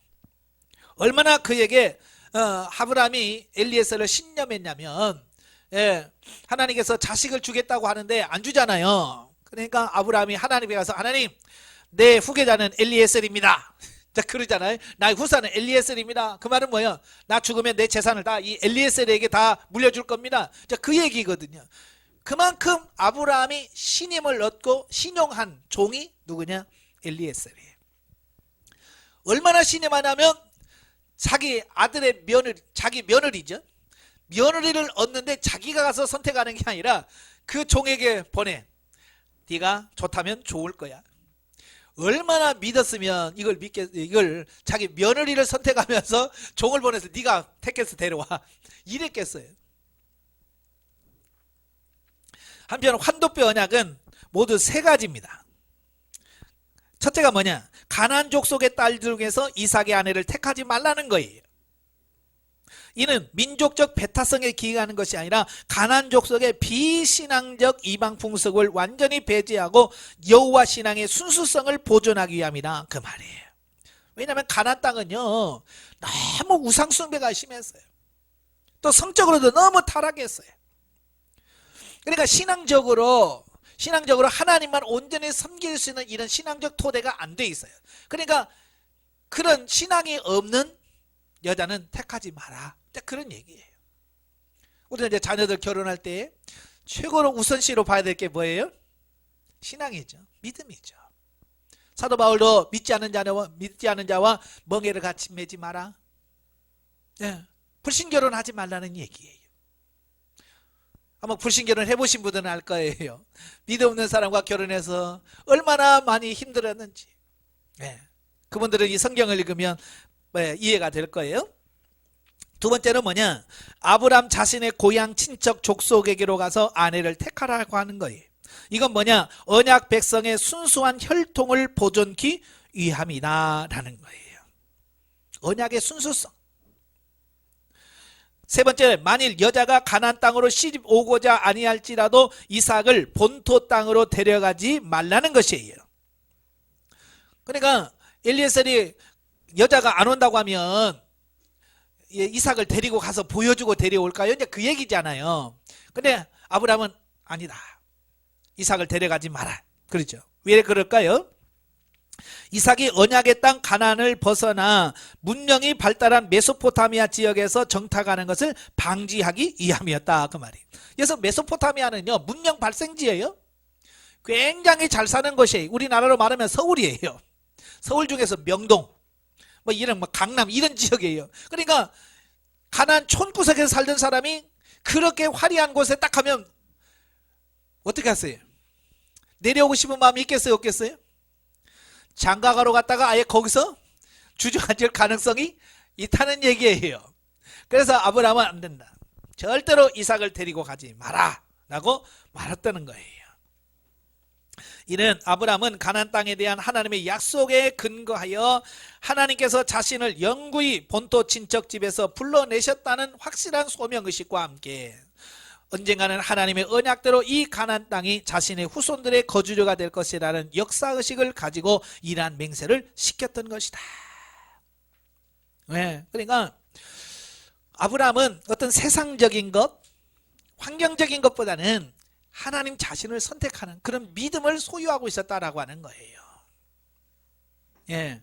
얼마나 그에게 아브라함이 엘리에셀을 신념했냐면 하나님께서 자식을 주겠다고 하는데 안 주잖아요. 그러니까 아브라함이 하나님께 가서 하나님 내 후계자는 엘리에셀입니다. 자, 그러잖아요. 나의 후사는 엘리에셀입니다. 그 말은 뭐예요? 나 죽으면 내 재산을 다 이 엘리에셀에게 다 물려줄 겁니다. 자, 그 얘기거든요. 그만큼 아브라함이 신임을 얻고 신용한 종이 누구냐? 엘리에셀이에요. 얼마나 신임하냐면 자기 아들의 자기 며느리죠. 며느리를 얻는데 자기가 가서 선택하는 게 아니라 그 종에게 보내. 네가 좋다면 좋을 거야. 얼마나 믿었으면 이걸 자기 며느리를 선택하면서 종을 보내서 네가 택해서 데려와 이랬겠어요. 한편 환도뼈 언약은 모두 세 가지입니다. 첫째가 뭐냐? 가나안 족속의 딸들 중에서 이삭의 아내를 택하지 말라는 거예요. 이는 민족적 배타성에 기인하는 것이 아니라 가나안 족속의 비신앙적 이방 풍습을 완전히 배제하고 여호와 신앙의 순수성을 보존하기 위함이다 그 말이에요. 왜냐하면 가나안 땅은요 너무 우상 숭배가 심했어요. 또 성적으로도 너무 타락했어요. 그러니까 신앙적으로 하나님만 온전히 섬길 수 있는 이런 신앙적 토대가 안 돼 있어요. 그러니까 그런 신앙이 없는 여자는 택하지 마라. 그런 얘기예요. 우리는 이제 자녀들 결혼할 때 최고로 우선시로 봐야 될 게 뭐예요? 신앙이죠. 믿음이죠. 사도 바울도 믿지 않는 자와 멍에를 같이 매지 마라. 예, 불신결혼하지 말라는 얘기예요. 아마 불신결혼 해보신 분들은 알 거예요. 믿음 없는 사람과 결혼해서 얼마나 많이 힘들었는지. 예, 그분들은 이 성경을 읽으면 이해가 될 거예요. 두 번째는 뭐냐? 아브람 자신의 고향 친척 족속에게로 가서 아내를 택하라고 하는 거예요. 이건 뭐냐? 언약 백성의 순수한 혈통을 보존기 위함이다 라는 거예요. 언약의 순수성. 세 번째, 만일 여자가 가나안 땅으로 시집 오고자 아니할지라도 이삭을 본토 땅으로 데려가지 말라는 것이에요. 그러니까 엘리에셀이 여자가 안 온다고 하면 이삭을 데리고 가서 보여주고 데려올까요? 이제 그 얘기잖아요. 근데 아브라함은 아니다. 이삭을 데려가지 마라. 그렇죠. 왜 그럴까요? 이삭이 언약의 땅 가나안을 벗어나 문명이 발달한 메소포타미아 지역에서 정착하는 것을 방지하기 위함이었다 그 말이에요. 그래서 메소포타미아는요 문명 발생지예요. 굉장히 잘 사는 곳이에요. 우리나라로 말하면 서울이에요. 서울 중에서 명동 이런 강남 이런 지역이에요. 그러니까 가나안 촌구석에서 살던 사람이 그렇게 화려한 곳에 딱 가면 어떻게 하세요? 내려오고 싶은 마음이 있겠어요 없겠어요? 장가가러 갔다가 아예 거기서 주저앉을 가능성이 있다는 얘기예요. 그래서 아브라함은 안 된다. 절대로 이삭을 데리고 가지 마라 라고 말했다는 거예요. 이는 아브라함은 가나안 땅에 대한 하나님의 약속에 근거하여 하나님께서 자신을 영구히 본토 친척집에서 불러내셨다는 확실한 소명의식과 함께 언젠가는 하나님의 언약대로 이 가나안 땅이 자신의 후손들의 거주지가 될 것이라는 역사의식을 가지고 이러한 맹세를 시켰던 것이다. 네, 그러니까 아브라함은 어떤 세상적인 것, 환경적인 것보다는 하나님 자신을 선택하는 그런 믿음을 소유하고 있었다라고 하는 거예요. 예.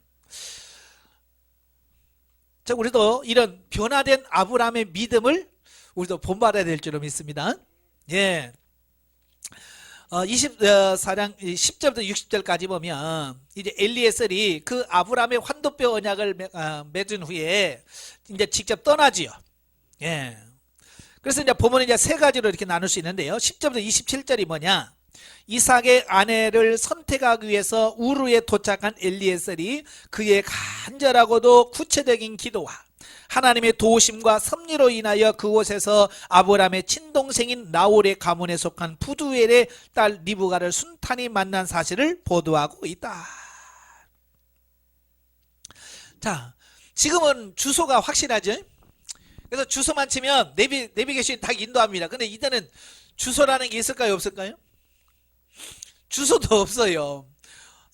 자, 우리도 이런 변화된 아브라함의 믿음을 우리도 본받아야 될 줄로 믿습니다. 예. 24장 10절부터 60절까지 보면 이제 엘리에셀이 그 아브라함의 환도뼈 언약을 맺은 후에 이제 직접 떠나지요. 예. 그래서 이제 보면 이제 세 가지로 이렇게 나눌 수 있는데요. 10절부터 27절이 뭐냐? 이삭의 아내를 선택하기 위해서 우르에 도착한 엘리에셀이 그의 간절하고도 구체적인 기도와 하나님의 도우심과 섭리로 인하여 그곳에서 아브라함의 친동생인 나홀의 가문에 속한 부두엘의 딸 리브가를 순탄히 만난 사실을 보도하고 있다. 자, 지금은 주소가 확실하죠? 그래서 주소만 치면 내비게이션이 다 인도합니다. 근데 이때는 주소라는 게 있을까요? 없을까요? 주소도 없어요.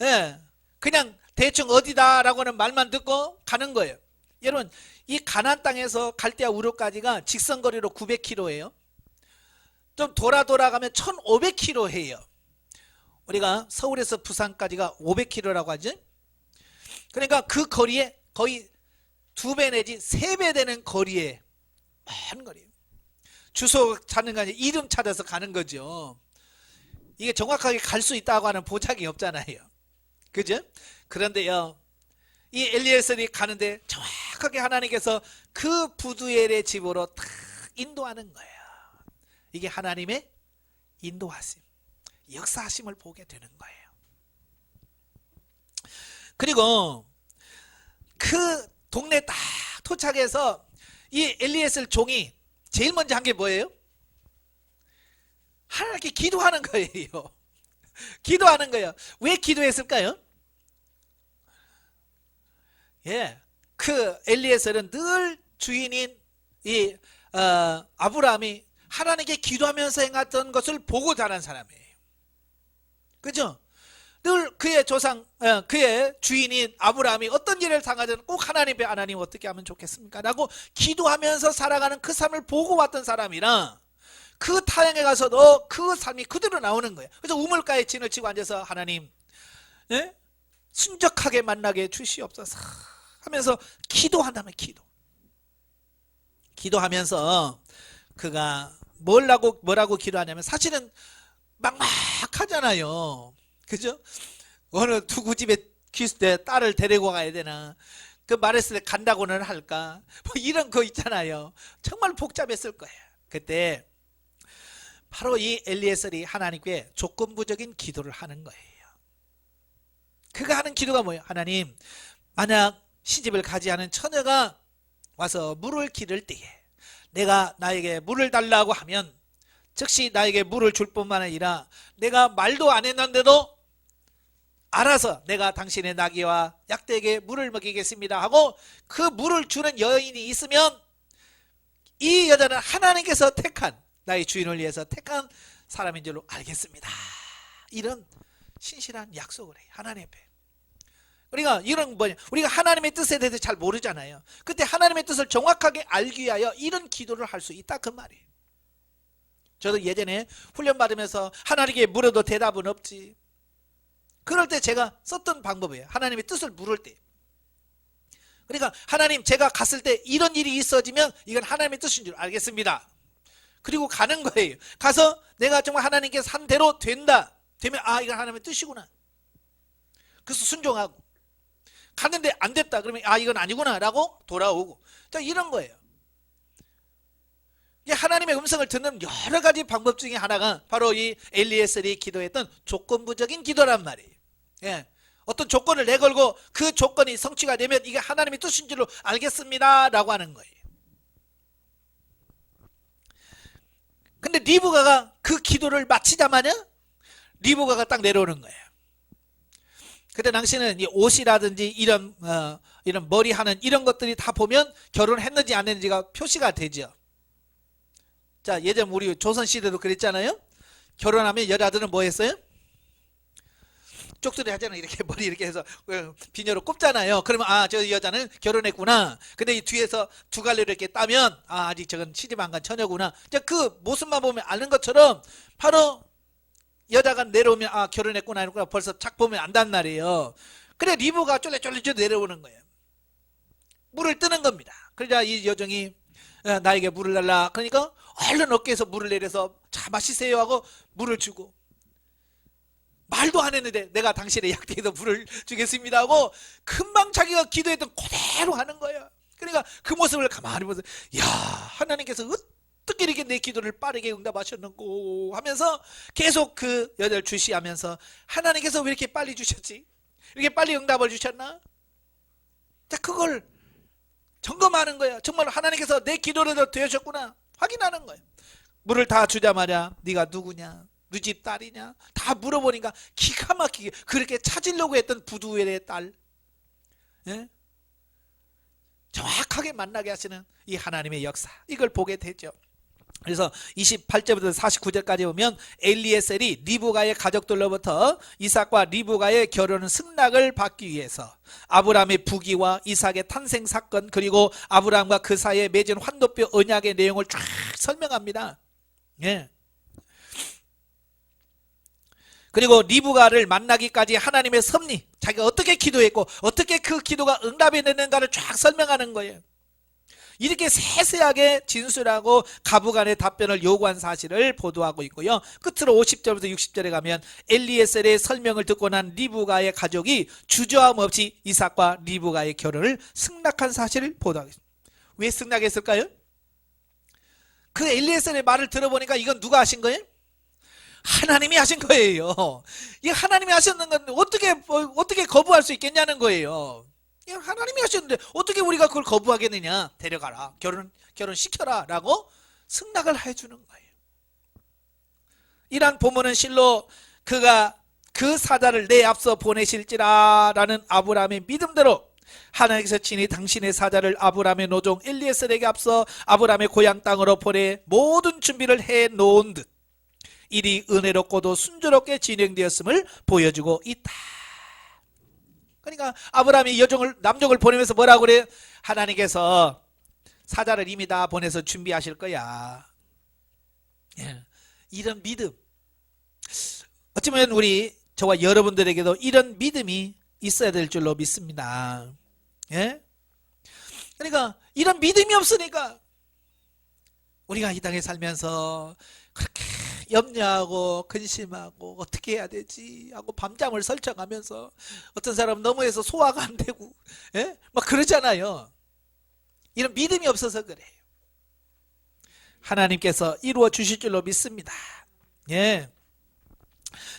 예, 그냥 대충 어디다라고는 말만 듣고 가는 거예요. 여러분, 이 가나안 땅에서 갈대아 우르까지가 직선거리로 900km예요. 좀 돌아가면 1500km예요. 우리가 서울에서 부산까지가 500km라고 하죠. 그러니까 그 거리에 거의 2배 내지 3배 되는 거리에 먼 거리예요. 주소 찾는 거 아니라 이름 찾아서 가는 거죠. 이게 정확하게 갈 수 있다고 하는 보장이 없잖아요. 그죠? 그런데요, 이 엘리에셀이 가는데 정확하게 하나님께서 그 부두엘의 집으로 탁 인도하는 거예요. 이게 하나님의 인도하심, 역사하심을 보게 되는 거예요. 그리고 그 동네 딱 도착해서 이 엘리에셀 종이 제일 먼저 한 게 뭐예요? 하나님께 기도하는 거예요. 기도하는 거예요. 왜 기도했을까요? 예, 그 엘리에셀은 늘 주인인 이 아브라함이 하나님께 기도하면서 행했던 것을 보고 자란 사람이에요. 그죠? 늘 그의 조상, 그의 주인인 아브라함이 어떤 일을 당하든 꼭 하나님 어떻게 하면 좋겠습니까? 라고 기도하면서 살아가는 그 삶을 보고 왔던 사람이라 그 타향에 가서도 그 삶이 그대로 나오는 거예요. 그래서 우물가에 진을 치고 앉아서 하나님, 예? 순적하게 만나게 주시옵소서 하면서 기도한다면 기도하면서 그가 뭐라고 기도하냐면 사실은 막막하잖아요. 그죠? 어느 누구 집에 딸을 데리고 가야 되나, 그 말했을 때 간다고는 할까, 뭐 이런 거 있잖아요. 정말 복잡했을 거예요. 그때 바로 이 엘리에셀이 하나님께 조건부적인 기도를 하는 거예요. 그가 하는 기도가 뭐예요? 하나님, 만약 시집을 가지 않은 처녀가 와서 물을 기를 때에 내가 나에게 물을 달라고 하면 즉시 나에게 물을 줄 뿐만 아니라 내가 말도 안 했는데도 알아서 내가 당신의 나귀와 약대에게 물을 먹이겠습니다 하고 그 물을 주는 여인이 있으면 이 여자는 하나님께서 택한, 나의 주인을 위해서 택한 사람인 줄로 알겠습니다. 이런 신실한 약속을 해요, 하나님 앞에. 우리가 이런 뭐냐, 우리가 하나님의 뜻에 대해서 잘 모르잖아요. 그때 하나님의 뜻을 정확하게 알기 위하여 이런 기도를 할 수 있다 그 말이에요. 저도 예전에 훈련 받으면서 하나님께 물어도 대답은 없지, 그럴 때 제가 썼던 방법이에요. 하나님의 뜻을 물을 때. 그러니까 하나님, 제가 갔을 때 이런 일이 있어지면 이건 하나님의 뜻인 줄 알겠습니다. 그리고 가는 거예요. 가서 내가 정말 하나님께서 한 대로 되면 이건 하나님의 뜻이구나. 그래서 순종하고, 갔는데 안 됐다 그러면 이건 아니구나 라고 돌아오고. 자, 이런 거예요. 하나님의 음성을 듣는 여러 가지 방법 중에 하나가 바로 이 엘리에셀이 기도했던 조건부적인 기도란 말이에요. 예. 어떤 조건을 내걸고 그 조건이 성취가 되면 이게 하나님의 뜻인 줄로 알겠습니다 라고 하는 거예요. 근데 리브가가 그 기도를 마치자마자 리브가가 딱 내려오는 거예요. 그때 당시는 이 옷이라든지 이런 머리하는 이런 것들이 다 보면 결혼했는지 안 했는지가 표시가 되죠. 자, 예전 우리 조선시대도 그랬잖아요. 결혼하면 여자들은 뭐 했어요? 쪽소리 하잖아요. 이렇게 머리 이렇게 해서 비녀로 꼽잖아요. 그러면 저 여자는 결혼했구나. 근데 이 뒤에서 두 갈래로 이렇게 따면 아직 저건 시집 안 간 처녀구나. 그 모습만 보면 아는 것처럼 바로 여자가 내려오면 결혼했구나 이러구나 벌써 착 보면 안단 말이에요. 그래 리브가 쫄래쫄래 내려오는 거예요. 물을 뜨는 겁니다. 그러자 이 여종이 나에게 물을 달라. 그러니까 얼른 어깨에서 물을 내려서 자 마시세요 하고 물을 주고, 말도 안 했는데 내가 당신의 약대에도 물을 주겠습니다 하고 금방 자기가 기도했던 그대로 하는 거예요. 그러니까 그 모습을 가만히 보면서 야, 하나님께서 어떻게 이렇게 내 기도를 빠르게 응답하셨는고 하면서 계속 그 여자를 주시하면서 하나님께서 왜 이렇게 빨리 주셨지? 이렇게 빨리 응답을 주셨나? 자, 그걸 점검하는 거예요. 정말 하나님께서 내 기도를 들으셨구나 확인하는 거예요. 물을 다 주자마자 네가 누구냐? 네 집 딸이냐? 다 물어보니까 기가 막히게 그렇게 찾으려고 했던 부두엘의 딸, 예? 정확하게 만나게 하시는 이 하나님의 역사, 이걸 보게 되죠. 그래서 28절부터 49절까지 보면 엘리에셀이 리브가의 가족들로부터 이삭과 리브가의 결혼은 승낙을 받기 위해서 아브라함의 부귀와 이삭의 탄생 사건, 그리고 아브라함과 그 사이에 맺은 환도뼈 언약의 내용을 쫙 설명합니다. 예. 그리고 리브가를 만나기까지 하나님의 섭리, 자기가 어떻게 기도했고 어떻게 그 기도가 응답이 됐는가를 쫙 설명하는 거예요. 이렇게 세세하게 진술하고 가부간의 답변을 요구한 사실을 보도하고 있고요. 끝으로 50절부터 60절에 가면 엘리에셀의 설명을 듣고 난 리브가의 가족이 주저함 없이 이삭과 리브가의 결혼을 승낙한 사실을 보도하고 있습니다. 왜 승낙했을까요? 그 엘리에셀의 말을 들어보니까 이건 누가 하신 거예요? 하나님이 하신 거예요. 이 하나님이 하셨는 건 어떻게 거부할 수 있겠냐는 거예요. 하나님이 하셨는데 어떻게 우리가 그걸 거부하겠느냐. 데려가라, 결혼시켜라 라고 승낙을 해주는 거예요. 이러한 본문은 실로 그가 그 사자를 내 앞서 보내실지라 라는 아브라함의 믿음대로 하나님께서 친히 당신의 사자를 아브라함의 노종 엘리에셀에게 앞서 아브라함의 고향 땅으로 보내 모든 준비를 해놓은 듯 일이 은혜롭고도 순조롭게 진행되었음을 보여주고 있다. 그러니까 아브라함이 남족을 보내면서 뭐라고 그래요? 하나님께서 사자를 이미 다 보내서 준비하실 거야. 예. 이런 믿음, 어쩌면 저와 여러분들에게도 이런 믿음이 있어야 될 줄로 믿습니다. 예? 그러니까 이런 믿음이 없으니까 우리가 이 땅에 살면서 그렇게 염려하고 근심하고 어떻게 해야 되지 하고 밤잠을 설쳐가면서 어떤 사람은 너무해서 소화가 안 되고, 예? 막 그러잖아요. 이런 믿음이 없어서 그래요. 하나님께서 이루어 주실 줄로 믿습니다. 예.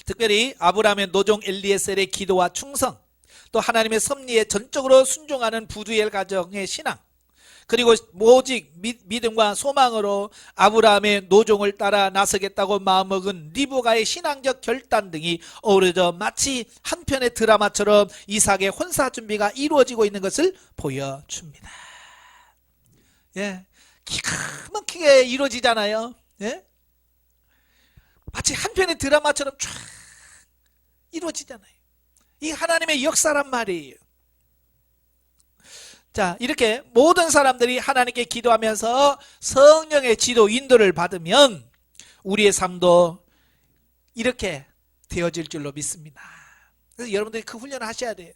특별히 아브라함의 노종 엘리에셀의 기도와 충성, 또 하나님의 섭리에 전적으로 순종하는 부두엘 가정의 신앙, 그리고 오직 믿음과 소망으로 아브라함의 노종을 따라 나서겠다고 마음먹은 리브가의 신앙적 결단 등이 어우러져 마치 한 편의 드라마처럼 이삭의 혼사 준비가 이루어지고 있는 것을 보여줍니다. 예, 기가 막히게 이루어지잖아요. 예? 마치 한 편의 드라마처럼 쫙 이루어지잖아요. 이 하나님의 역사란 말이에요. 자, 이렇게 모든 사람들이 하나님께 기도하면서 성령의 지도 인도를 받으면 우리의 삶도 이렇게 되어질 줄로 믿습니다. 그래서 여러분들이 그 훈련을 하셔야 돼요.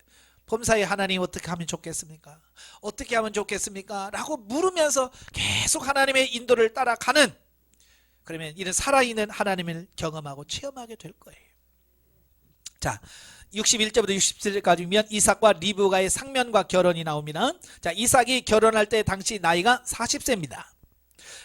범사에 하나님 어떻게 하면 좋겠습니까? 어떻게 하면 좋겠습니까? 라고 물으면서 계속 하나님의 인도를 따라가는, 그러면 이런 살아있는 하나님을 경험하고 체험하게 될 거예요. 자, 61절부터 67절까지면 이삭과 리브가의 상면과 결혼이 나옵니다. 자, 이삭이 결혼할 때 당시 나이가 40세입니다.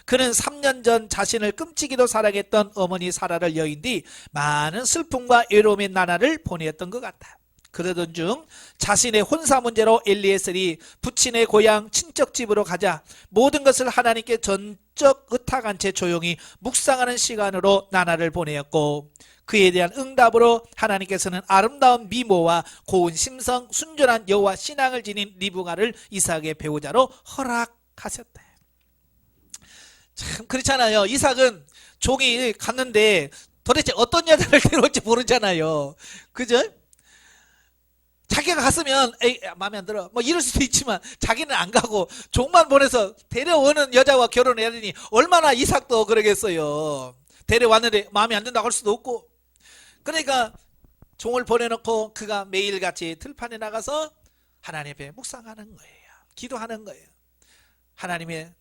그는 3년 전 자신을 끔찍이도 사랑했던 어머니 사라를 여인 뒤 많은 슬픔과 외로움의 나날을 보내었던 것 같다. 그러던 중 자신의 혼사 문제로 엘리에셀이 부친의 고향 친척집으로 가자 모든 것을 하나님께 전적 의탁한 채 조용히 묵상하는 시간으로 나날을 보내었고, 그에 대한 응답으로 하나님께서는 아름다운 미모와 고운 심성, 순전한 여호와 신앙을 지닌 리브가를 이삭의 배우자로 허락하셨다. 참 그렇잖아요. 이삭은 종이 갔는데 도대체 어떤 여자를 데려올지 모르잖아요. 그죠? 자기가 갔으면 에이 마음에 안 들어 뭐 이럴 수도 있지만 자기는 안 가고 종만 보내서 데려오는 여자와 결혼해야 되니 얼마나 이삭도 그러겠어요. 데려왔는데 마음에 안 든다고 할 수도 없고, 그러니까 종을 보내놓고 그가 매일같이 들판에 나가서 하나님 앞에 묵상하는 거예요. 기도하는 거예요. 하나님의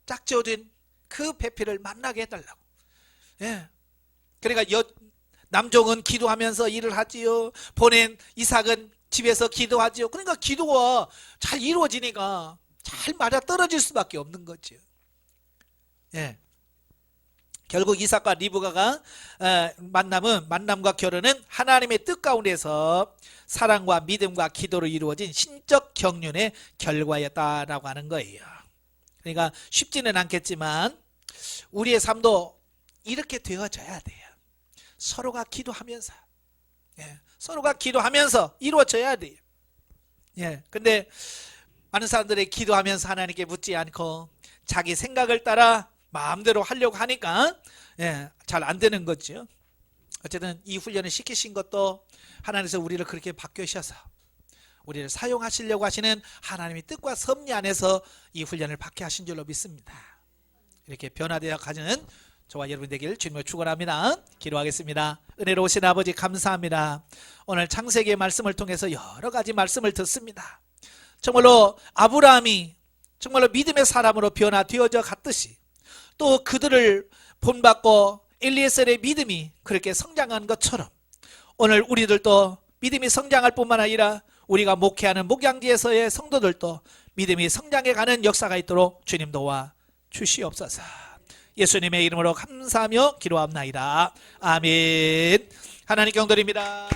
짝지어진 그 배필을 만나게 해달라고. 예. 그러니까 남종은 기도하면서 일을 하지요. 보낸 이삭은 집에서 기도하지요. 그러니까 기도가 잘 이루어지니까 잘 맞아 떨어질 수밖에 없는 거죠. 예. 결국 이삭과 리브가가 만남과 결혼은 하나님의 뜻 가운데서 사랑과 믿음과 기도로 이루어진 신적 경륜의 결과였다라고 하는 거예요. 그러니까 쉽지는 않겠지만 우리의 삶도 이렇게 되어져야 돼요. 서로가 기도하면서, 예, 서로가 기도하면서 이루어져야 돼요. 예, 근데 많은 사람들이 기도하면서 하나님께 묻지 않고 자기 생각을 따라 마음대로 하려고 하니까 예, 잘 안 되는 거죠. 어쨌든 이 훈련을 시키신 것도 하나님께서 우리를 그렇게 바뀌으셔서 우리를 사용하시려고 하시는 하나님의 뜻과 섭리 안에서 이 훈련을 받게 하신 줄로 믿습니다. 이렇게 변화되어 가는 저와 여러분 되길 주님을 축원합니다. 기도하겠습니다. 은혜로우신 아버지 감사합니다. 오늘 창세기의 말씀을 통해서 여러 가지 말씀을 듣습니다. 정말로 아브라함이 정말로 믿음의 사람으로 변화되어져 갔듯이 또 그들을 본받고 엘리에셀의 믿음이 그렇게 성장한 것처럼 오늘 우리들도 믿음이 성장할 뿐만 아니라 우리가 목회하는 목양지에서의 성도들도 믿음이 성장해가는 역사가 있도록 주님 도와 주시옵소서. 예수님의 이름으로 감사하며 기도합나이다. 아멘. 하나님 경도입니다.